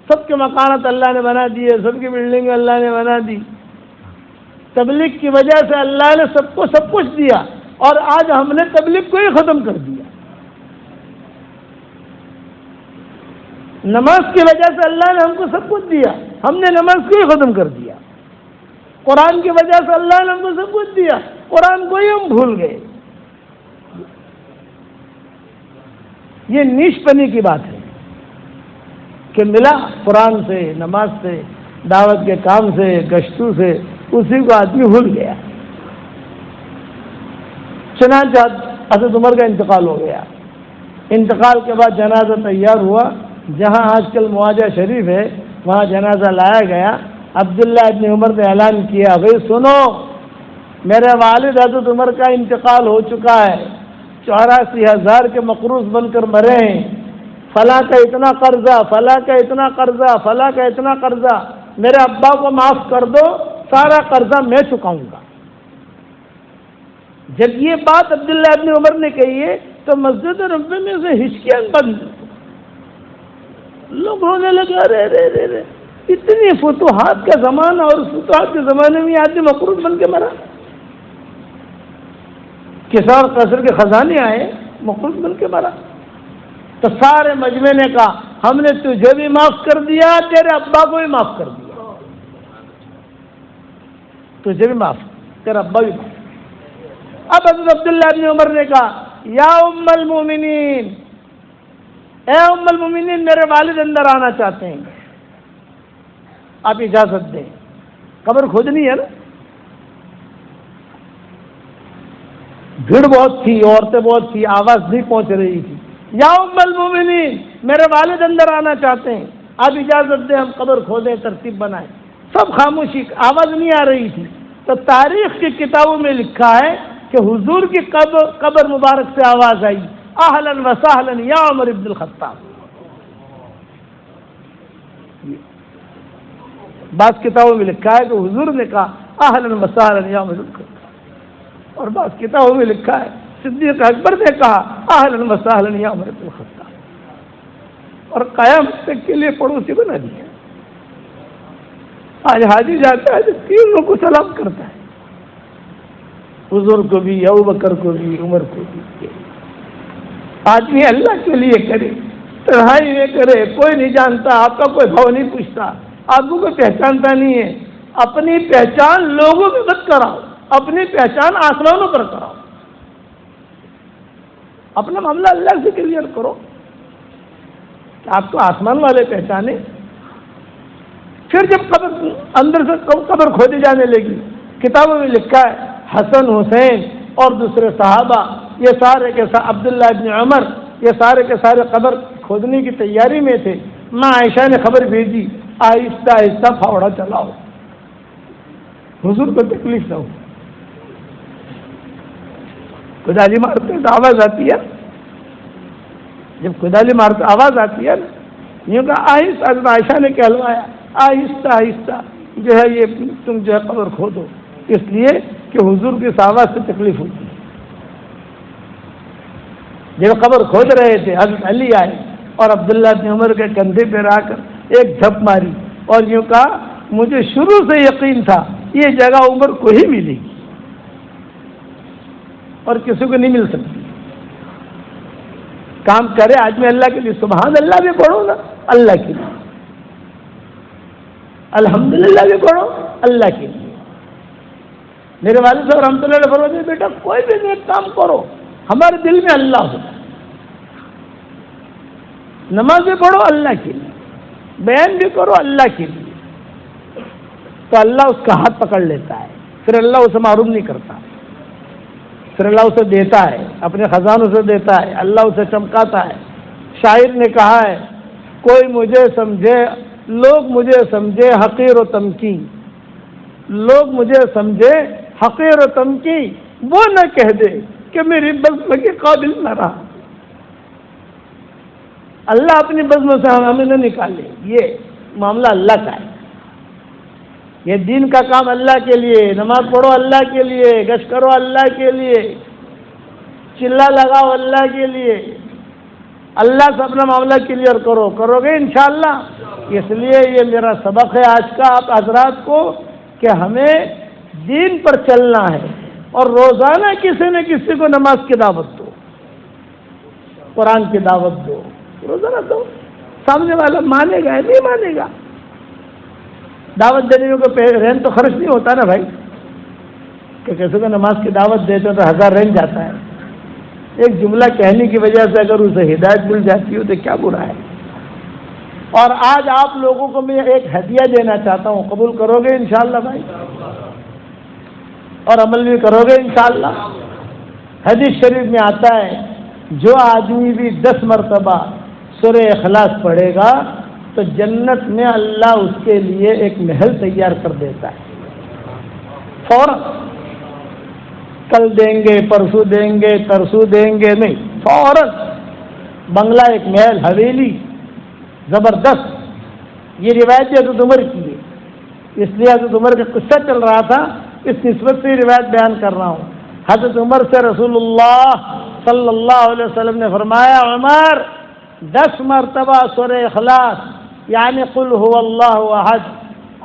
سب کے مکانات اللہ نے بنا دیے، سب کی بلڈنگ اللہ نے بنا دی. تبلیغ کی وجہ سے اللہ نے سب کو سب کچھ دیا، اور آج ہم نے تبلیغ کو ہی ختم کر دیا. نماز کی وجہ سے اللہ نے ہم کو سب کچھ دیا، ہم نے نماز کو ہی ختم کر دیا. قرآن کی وجہ سے اللہ نے ہم کو سب کچھ دیا، قرآن کو ہی ہم بھول گئے. یہ نیش پنی کی بات ہے کہ ملا قرآن سے، نماز سے، دعوت کے کام سے، گشتوں سے، اسی کو آدمی بھول گیا. چنانچہ حضرت عمر کا انتقال ہو گیا. انتقال کے بعد جنازہ تیار ہوا. جہاں آج کل مواجہ شریف ہے وہاں جنازہ لایا گیا. عبداللہ ابن عمر نے اعلان کیا بھئی سنو، میرے والد حضرت عمر کا انتقال ہو چکا ہے، 84,000 کے مقروض بن کر مرے ہیں. فلاں کا اتنا قرضہ، فلاں کا اتنا قرضہ، فلاں کا اتنا قرضہ، میرے ابا کو معاف کر دو، سارا قرضہ میں چکاؤں گا. جب یہ بات عبداللہ ابن عمر نے کہی ہے تو مسجد نبوی میں سے ہچکیاں بند، لوگ رونے لگے. ارے اتنی فتوحات کا زمانہ، اور اس فتوحات کے زمانے میں آدمی مقروض بن کے مرا. کسرا اور قیصر کے خزانے آئے، مقروض بن کے مرا. تو سارے مجمع نے کہا ہم نے تجھے بھی معاف کر دیا، تیرے ابا کو بھی معاف کر دیا. تجھے بھی معاف، تیرا ابا بھی معاف. اب حضرت عبداللہ بن عمر نے کہا یا ام المومنین، اے ام المومنین میرے والد اندر آنا چاہتے ہیں، آپ اجازت دیں. قبر کھودنی ہے نا، بھیڑ بہت تھی، عورتیں بہت تھی، آواز نہیں پہنچ رہی تھی. یا ام المومنین میرے والد اندر آنا چاہتے ہیں، آپ اجازت دیں ہم قبر کھودیں، ترتیب بنائیں. سب خاموشی، آواز نہیں آ رہی تھی. تو تاریخ کی کتابوں میں لکھا ہے کہ کہ حضور کی قبر مبارک سے آواز آئی اہلاً و سہلاً یا عمر ابن الخطاب. بعض کتابوں میں لکھا ہے کہ حضور نے کہا اہلاً و سہلاً یا عمر ابن الخطاب، اور بعض کتابوں میں لکھا ہے صدیق اکبر نے کہا اہلاً و سہلاً یا عمر ابن الخطاب، اور قیامت تک کے لیے پڑوسی بنا دیا. آج حاجی جاتا ہے تو تینوں کو سلام کرتا ہے، حضور کو بھی، ابوبکر کو بھی، عمر کو بھی. آدمی اللہ کے لیے کرے، تنہائی میں کرے، کوئی نہیں جانتا، آپ کا کوئی بھاؤ نہیں پوچھتا، آپ کو کوئی پہچانتا نہیں ہے. اپنی پہچان لوگوں میں مت کراؤ، اپنی پہچان آسمانوں پر کراؤ. اپنا معاملہ اللہ سے کلیئر کرو کہ آپ کو آسمان والے پہچانے. پھر جب قبر اندر سے قبر کھودی جانے لگی، کتابوں میں لکھا ہے حسن، حسین اور دوسرے صحابہ، یہ سارے کے سارے، عبداللہ ابن عمر، یہ سارے کے سارے قبر کھودنے کی تیاری میں تھے. ماں عائشہ نے خبر بھیجی آہستہ آہستہ پھاوڑا چلاؤ، حضور کو تکلیف نہ ہو. کدالی مارتے تو آواز آتی ہے، جب کدالی مارتے آواز آتی ہے نا، یوں کہ آہستہ آہستہ، عائشہ نے کہلوایا آہستہ آہستہ جو ہے یہ تم جو ہے قبر کھودو، اس لیے کہ حضور کی اس آواز سے تکلیف ہوتی ہے. جب قبر کھود رہے تھے حضرت علی آئے اور عبداللہ بن عمر کے کندھے پہ آ کر ایک جھپ ماری اور یوں کہا مجھے شروع سے یقین تھا یہ جگہ عمر کو ہی ملے گی اور کسی کو نہیں مل سکتی. کام کرے آدمی اللہ کے لیے، سبحان اللہ بھی پڑھو نا اللہ کے لیے، الحمدللہ بھی پڑھو اللہ کے لیے. میرے والد صاحب رحمۃ اللہ علیہ فرماتے ہیں بیٹا کوئی بھی نیک کام کرو ہمارے دل میں اللہ ہو. نماز بھی پڑھو اللہ کے لیے، بیان بھی کرو اللہ کے لیے، تو اللہ اس کا ہاتھ پکڑ لیتا ہے. پھر اللہ اسے محروم نہیں کرتا، پھر اللہ اسے دیتا ہے، اپنے خزانوں سے دیتا ہے، اللہ اسے چمکاتا ہے. شاعر نے کہا ہے کوئی مجھے سمجھے، لوگ مجھے سمجھے حقیر و تمکین، لوگ مجھے سمجھے حقیر و تمکین، وہ نہ کہہ دے کہ میری بزم کے قابل نہ رہا. اللہ اپنی بزم سے ہمیں نہ نکالے، یہ معاملہ اللہ کا ہے. یہ دین کا کام اللہ کے لیے، نماز پڑھو اللہ کے لیے، گشت کرو اللہ کے لیے، چلا لگاؤ اللہ کے لیے، اللہ سے اپنا معاملہ کلیئر کرو گے انشاءاللہ. اس لیے یہ میرا سبق ہے آج کا آپ حضرات کو کہ ہمیں دین پر چلنا ہے، اور روزانہ کسی نہ کسی کو نماز کی دعوت دو، قرآن کی دعوت دو، روزانہ دو. سامنے والا مانے گا نہیں مانے گا، دعوت دینے میں کوئی رین تو خرچ نہیں ہوتا نا بھائی، کہ کسی کو نماز کی دعوت دیتے تو 1000 رین جاتا ہے. ایک جملہ کہنے کی وجہ سے اگر اسے ہدایت مل جاتی ہو تو کیا برا ہے. اور آج آپ لوگوں کو میں ایک ہدیہ دینا چاہتا ہوں، قبول کرو گے انشاءاللہ بھائی، اور عمل بھی کرو گے انشاءاللہ. حدیث شریف میں آتا ہے جو آدمی بھی 10 مرتبہ سورہ اخلاص پڑھے گا تو جنت میں اللہ اس کے لیے ایک محل تیار کر دیتا ہے فوراً. کل دیں گے، پرسوں دیں گے، ترسوں دیں گے نہیں، فوراً بنگلہ، ایک محل، حویلی زبردست. یہ روایت حضرت عمر کی ہے، اس لیے حضرت عمر کا قصہ چل رہا تھا، اس نسبت سے روایت بیان کر رہا ہوں. حضرت عمر سے رسول اللہ صلی اللہ علیہ وسلم نے فرمایا عمر 10 مرتبہ سورہ اخلاص یعنی قل هو اللہ احد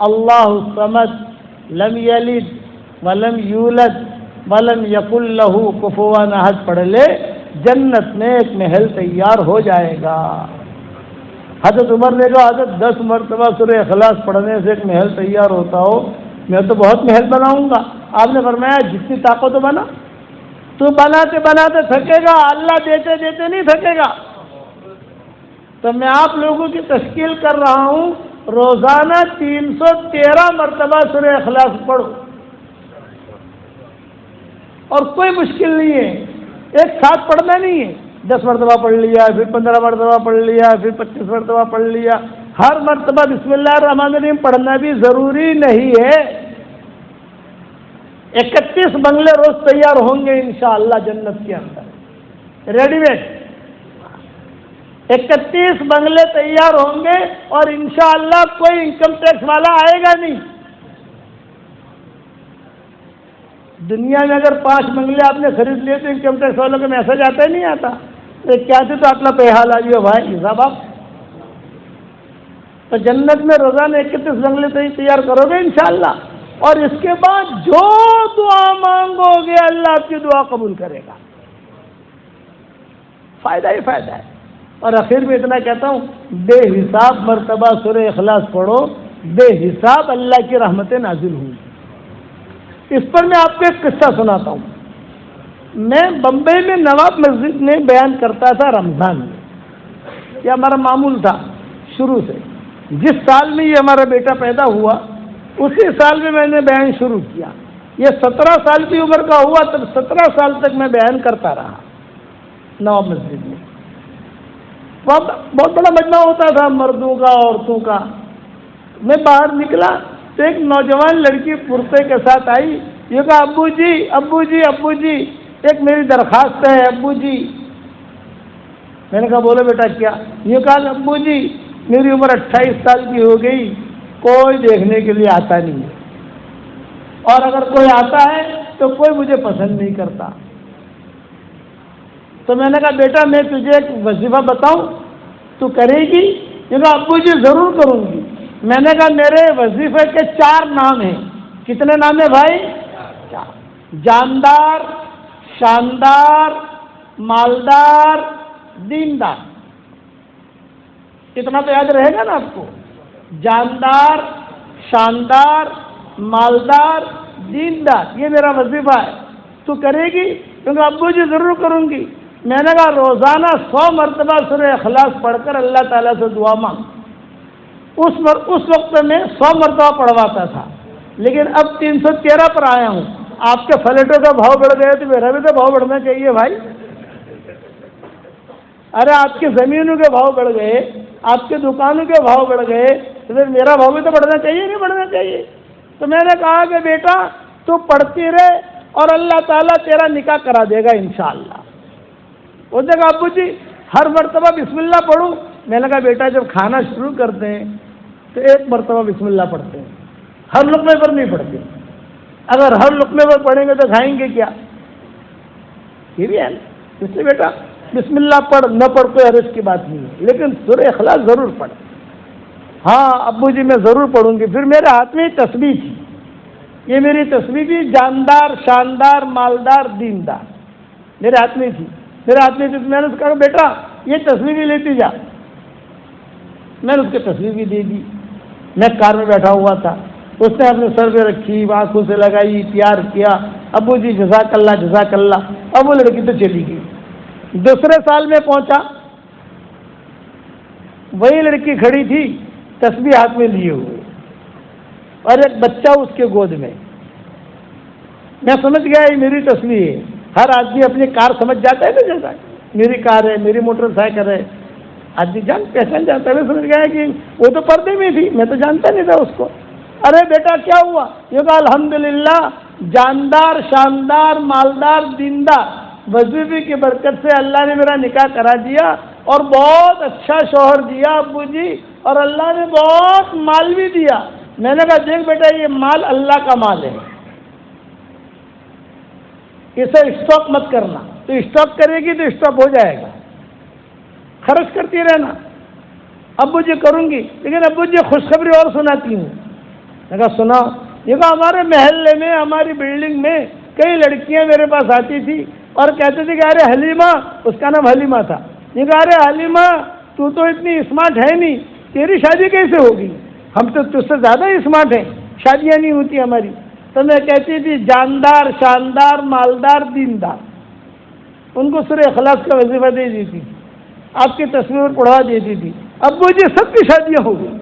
اللہ الصمد لم یلد ولم یولد ولم یکن له کفوا احد پڑھ لے، جنت میں ایک محل تیار ہو جائے گا. حضرت عمر نے کہا حضرت 10 مرتبہ سورہ اخلاص پڑھنے سے ایک محل تیار ہوتا ہو، میں تو بہت محل بناؤں گا. آپ نے فرمایا جتنی طاقت بنا، تو بناتے بناتے تھکے گا، اللہ دیتے دیتے نہیں تھکے گا. تو میں آپ لوگوں کی تشکیل کر رہا ہوں روزانہ 313 مرتبہ سورہ اخلاص پڑھو، اور کوئی مشکل نہیں ہے، ایک ساتھ پڑھنا نہیں ہے. 10 مرتبہ پڑھ لیا، پھر 15 مرتبہ پڑھ لیا، پھر 25 مرتبہ پڑھ لیا. ہر مرتبہ بسم اللہ الرحمن الرحیم پڑھنا بھی ضروری نہیں ہے. 31 بنگلے روز تیار ہوں گے انشاءاللہ جنت کے اندر، ریڈی میڈ 31 بنگلے تیار ہوں گے، اور انشاءاللہ کوئی انکم ٹیکس والا آئے گا نہیں۔ دنیا میں اگر 5 بنگلے آپ نے خرید لیے تو انکم ٹیکس والوں کا میسج آتا ہی نہیں آتا، کیا تھے تو اپنا پیہا لاجیے بھائی حساب آپ۔ تو جنت میں روزانہ 31 بنگلے تیار کرو گے انشاءاللہ، اور اس کے بعد جو دعا مانگو گے اللہ آپ کی دعا قبول کرے گا، فائدہ ہی فائدہ ہے۔ اور آخر میں اتنا کہتا ہوں، بے حساب مرتبہ سورہ اخلاص پڑھو، بے حساب اللہ کی رحمتیں نازل ہوں گی۔ اس پر میں آپ کو ایک قصہ سناتا ہوں۔ میں بمبئی میں نواب مسجد میں بیان کرتا تھا رمضان میں، یہ ہمارا معمول تھا شروع سے۔ جس سال میں یہ ہمارا بیٹا پیدا ہوا اسی سال میں نے بیان شروع کیا۔ یہ 17 سال کی عمر کا ہوا تب 17 سال تک میں بیان کرتا رہا نواب مسجد میں۔ بہت بڑا مجمع ہوتا تھا مردوں کا عورتوں کا۔ میں باہر نکلا تو ایک نوجوان لڑکی کرتے کے ساتھ آئی، یہ کہا ابو جی ابو جی ابو جی ایک میری درخواست ہے ابو جی۔ میں نے کہا بولو بیٹا کیا؟ یہ کہا ابو جی میری عمر 28 سال کی ہو گئی، کوئی دیکھنے کے لیے آتا نہیں ہے، اور اگر کوئی آتا ہے تو کوئی مجھے پسند نہیں کرتا۔ تو میں نے کہا بیٹا میں تجھے ایک وظیفہ بتاؤں تو کرے گی؟ یہ کہا ابو جی ضرور کروں گی۔ میں نے کہا میرے وظیفے کے 4 نام ہیں۔ کتنے نام ہیں بھائی؟ 4۔ جاندار، شاندار، مالدار، دیندار۔ اتنا تو یاد رہے گا نا آپ کو؟ جاندار، شاندار، مالدار، دیندار، یہ میرا وظیفہ ہے، تو کرے گی؟ کیونکہ ابو جی ضرور کروں گی۔ میں نے کہا روزانہ 100 مرتبہ سورہ اخلاص پڑھ کر اللہ تعالیٰ سے دعا مانگ۔ اس وقت میں 100 مرتبہ پڑھواتا تھا، لیکن اب 313 پر آیا ہوں۔ آپ کے فلیٹوں کا بھاؤ بڑھ گئے تو میرا بھی تو بھاؤ بڑھنا چاہیے بھائی۔ ارے آپ کی زمینوں کے بھاؤ بڑھ گئے، آپ کے دکانوں کے بھاؤ بڑھ گئے تو پھر میرا بھاؤ بھی تو بڑھنا چاہیے نہیں بڑھنا چاہیے؟ تو میں نے کہا کہ بیٹا تو پڑھتی رہے اور اللہ تعالیٰ تیرا نکاح کرا دے گا انشاءاللہ۔ اس نے کہا ابو جی ہر مرتبہ بسم اللہ پڑھوں؟ میں نے کہا بیٹا جب کھانا شروع کرتے ہیں تو 1 مرتبہ بسم اللہ پڑھتے ہیں، ہر لقمے پر نہیں پڑھتے۔ اگر ہر لقمے پر پڑھیں گے تو کھائیں گے کیا؟ یہ بھی ہے نا، اس لیے بیٹا بسم اللہ پڑھ نہ پڑھ کوئی حرج کی بات نہیں ہے، لیکن سورہ اخلاص ضرور پڑھ۔ ہاں ابو جی میں ضرور پڑھوں گی۔ پھر میرے ہاتھ میں تسبیح تھی، یہ میری تسبیح تھی، جاندار، شاندار، مالدار، دیندار میرے ہاتھ میں تھی، میرے ہاتھ میں تھی۔ میں نے اس کہا بیٹا یہ تسبیح بھی لیتی جا۔ میں نے اس کو تسبیح بھی دے دی۔ میں کار میں بیٹھا ہوا تھا، اس نے اپنے سر پہ رکھی، آنکھوں سے لگائی، پیار کیا، ابو جی جزاک اللہ جزاک اللہ۔ اب وہ لڑکی تو چلی گئی۔ دوسرے سال میں پہنچا، وہی لڑکی کھڑی تھی تسبیح ہاتھ میں لیے ہوئے اور ایک بچہ اس کے گود میں۔ میں سمجھ گیا یہ میری تسبیح ہے۔ ہر آدمی اپنی کار سمجھ جاتا ہے نا، جیسا میری کار ہے، میری موٹر سائیکل ہے، آدمی پہچان جاتا ہے۔ میں سمجھ گیا کہ وہ تو پردے میں تھی، میں تو جانتا نہیں تھا اس کو۔ ارے بیٹا کیا ہوا؟ یہ کہا الحمدللہ جاندار، شاندار، مالدار، دیندار، وظیفے کی برکت سے اللہ نے میرا نکاح کرا دیا اور بہت اچھا شوہر دیا ابو جی، اور اللہ نے بہت مال بھی دیا۔ میں نے کہا دیکھ بیٹا یہ مال اللہ کا مال ہے، اسے اسٹاک مت کرنا، تو اسٹاک کرے گی تو اسٹاک ہو جائے گا، خرچ کرتی رہنا۔ ابو جی کروں گی، لیکن ابو جی خوشخبری اور سناتی ہوں۔ میں کہا سنا؟ یہ کہا ہمارے محلے میں، ہماری بلڈنگ میں کئی لڑکیاں میرے پاس آتی تھی اور کہتے تھے کہ ارے حلیمہ، اس کا نام حلیمہ تھا، یہ کہا ارے حلیمہ تو اتنی اسمارٹ ہے نہیں، تیری شادی کیسے ہوگی؟ ہم تو تجھ سے زیادہ اسمارٹ ہیں، شادیاں نہیں ہوتی ہماری۔ تو میں کہتی تھی جاندار، شاندار، مالدار، دیندار، ان کو سورہ اخلاص کا وظیفہ دے دیتی تھی، آپ کی تصویر پڑھوا دیتی تھی، ابو جی سب کی شادیاں ہو گئی۔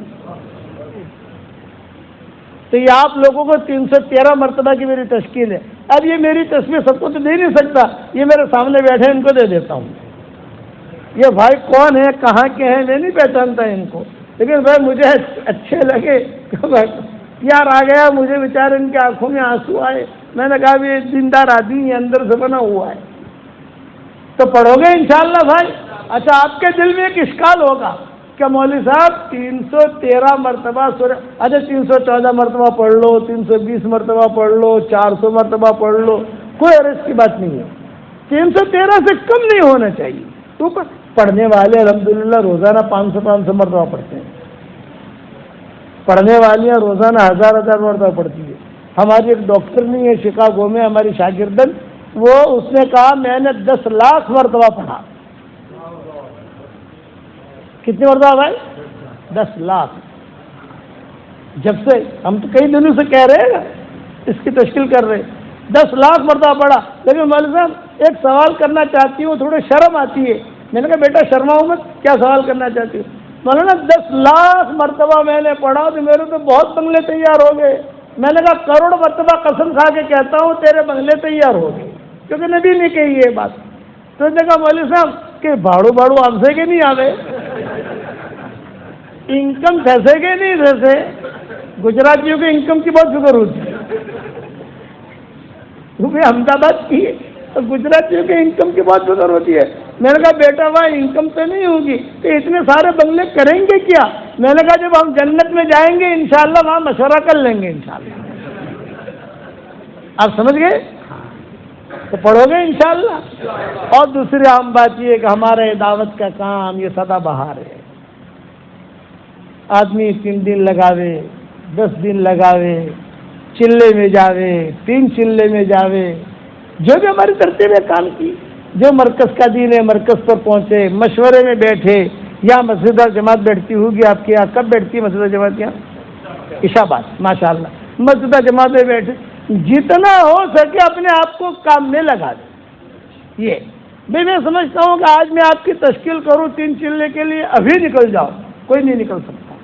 تو یہ آپ لوگوں کو 313 مرتبہ کی میری تشکیل ہے۔ اب یہ میری تصویر سب کو تو دے نہیں سکتا، یہ میرے سامنے بیٹھے ان کو دے دیتا ہوں۔ یہ بھائی کون ہے، کہاں کے ہیں، میں نہیں پہچانتا ان کو، لیکن بھائی مجھے اچھے لگے، یار آ گیا، مجھے بیچارے ان کی آنکھوں میں آنسو آئے، میں نے کہا بھی دیندار آدمی یہ اندر سے بنا ہوا ہے، تو پڑھو گے انشاءاللہ بھائی؟ اچھا آپ کے دل میں ایک اشکال ہوگا کہ مولوی صاحب 313 مرتبہ سورہ، اچھا 314 مرتبہ پڑھ لو، 320 مرتبہ پڑھ لو، 400 مرتبہ پڑھ لو، کوئی عرض کی بات نہیں ہے، 313 سے کم نہیں ہونا چاہیے۔ تو پڑھنے والے الحمدللہ روزانہ 500 مرتبہ پڑھتے ہیں، پڑھنے والیاں روزانہ 1000 مرتبہ پڑھتی ہے۔ ہماری ایک ڈاکٹر نہیں ہے شکاگو میں، ہماری شاگردن، وہ اس نے کہا میں نے 10 لاکھ مرتبہ پڑھا۔ کتنی مرتبہ بھائی؟ 10 لاکھ۔ جب سے ہم تو کئی دنوں سے کہہ رہے ہیں اس کی تشکیل کر رہے، 10 لاکھ مرتبہ پڑھا۔ لیکن مولوی صاحب ایک سوال کرنا چاہتی ہوں، تھوڑی شرم آتی ہے۔ میں نے کہا بیٹا شرماؤ مت، کیا سوال کرنا چاہتی ہوں؟ مولانا 10 لاکھ مرتبہ میں نے پڑھا تو میرے تو بہت بنگلے تیار ہو گئے۔ میں نے کہا کروڑ مرتبہ قسم کھا کے کہتا ہوں تیرے بنگلے تیار ہو گئے، کیونکہ نبی نے کہی یہ بات۔ تو نے کہا مولوی صاحب کہ بھاڑو آپ سے کہ نہیں آوے، انکم پھنسے گے نہیں جیسے گجراتیوں کے انکم کی بہت فکر ہوتی ہے، کیونکہ احمد آباد کی تو گجراتیوں کے انکم کی بہت فکر ہوتی ہے۔ میں نے کہا بیٹا وہاں انکم تو نہیں ہوگی تو اتنے سارے بنگلے کریں گے کیا؟ میں نے کہا جب ہم جنت میں جائیں گے انشاءاللہ وہاں مشورہ کر لیں گے انشاءاللہ۔ آپ سمجھ گئے؟ تو پڑھو گے انشاءاللہ۔ اور دوسری عام بات یہ کہ ہمارے دعوت کا کام یہ سدا بہار ہے۔ آدمی 3 دن لگاوے، 10 دن لگاوے، چلے میں جاوے، 3 چلے میں جاوے، جو بھی ہماری ترتیب ہے کام کی، جو مرکز کا دین ہے مرکز پر پہنچے، مشورے میں بیٹھے، یا مسجد جماعت بیٹھتی ہوگی آپ کے یہاں، کب بیٹھتی ہے مسجد جماعت یہاں؟ عشاء بعد، ماشاءاللہ مسجد جماعت میں بیٹھے، جتنا ہو سکے اپنے آپ کو کام میں لگا دیں۔ یہ میں سمجھتا ہوں کہ آج میں آپ کی تشکیل کروں 3 چلے کے لیے، ابھی نکل جاؤ، کوئی نہیں نکل سکتا،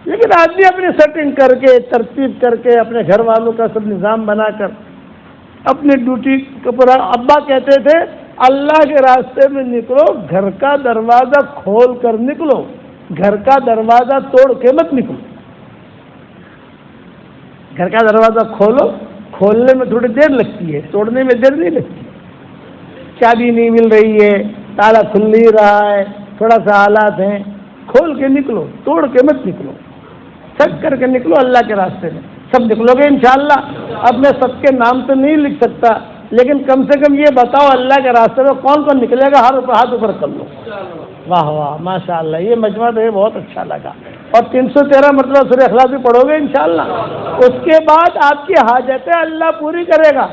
لیکن آدمی اپنی سیٹنگ کر کے ترتیب کر کے اپنے گھر والوں کا سب نظام بنا کر اپنی ڈیوٹی کا پورا۔ ابا کہتے تھے اللہ کے راستے میں نکلو، گھر کا دروازہ کھول کر نکلو، گھر کا دروازہ توڑ کے مت نکلو۔ گھر کا دروازہ کھولو، کھولنے میں تھوڑی دیر لگتی ہے، توڑنے میں دیر نہیں لگتی۔ چابی نہیں مل رہی ہے، تالا کھل نہیں رہا ہے، تھوڑا سا حالات ہیں، کھول کے نکلو، توڑ کے مت نکلو، سچ کر کے نکلو اللہ کے راستے میں، سب نکلو گے انشاءاللہ۔ اب میں سب کے نام تو نہیں لکھ سکتا، لیکن کم سے کم یہ بتاؤ اللہ کے راستے میں کون کون نکلے گا، ہاتھ اوپر کر لو۔ واہ واہ ماشاءاللہ، یہ مجمع تو بہت اچھا لگا۔ اور 313 مرتبہ سورہ اخلاص بھی پڑھو گے انشاءاللہ۔ اس کے بعد آپ کی حاجتیں اللہ پوری کرے گا۔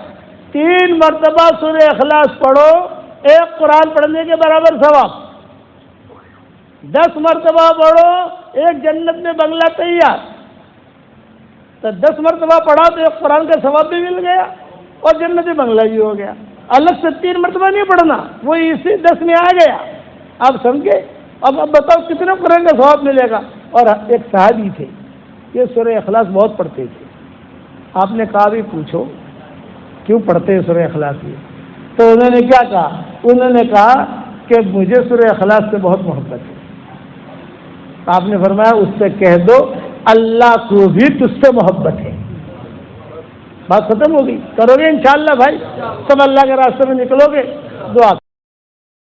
3 مرتبہ سورہ اخلاص پڑھو، 1 قرآن پڑھنے کے برابر ثواب۔ 10 مرتبہ پڑھو، 1 جنت میں بنگلہ تیار۔ تو 10 مرتبہ پڑھا تو 1 قرآن کا ثواب بھی مل گیا اور جنتی بنگلہ بھی ہو گیا۔ الگ سے 3 مرتبہ نہیں پڑھنا، وہ اسی 10 میں آ گیا۔ آپ سمجھے؟ اب بتاؤ کتنے قرآن کا ثواب ملے گا۔ اور ایک صحابی تھے، یہ سورہ اخلاص بہت پڑھتے تھے۔ آپ نے کہا بھی پوچھو کیوں پڑھتے ہیں سورہ اخلاص یہ؟ تو انہوں نے کیا کہا؟ انہوں نے کہا کہ مجھے سورہ اخلاص سے بہت محبت ہے۔ آپ نے فرمایا اس سے کہہ دو اللہ کو بھی تجھ سے محبت ہے۔ بات ختم ہو گئی۔ کرو گے انشاءاللہ بھائی، سب اللہ کے راستے میں نکلو گے۔ دعا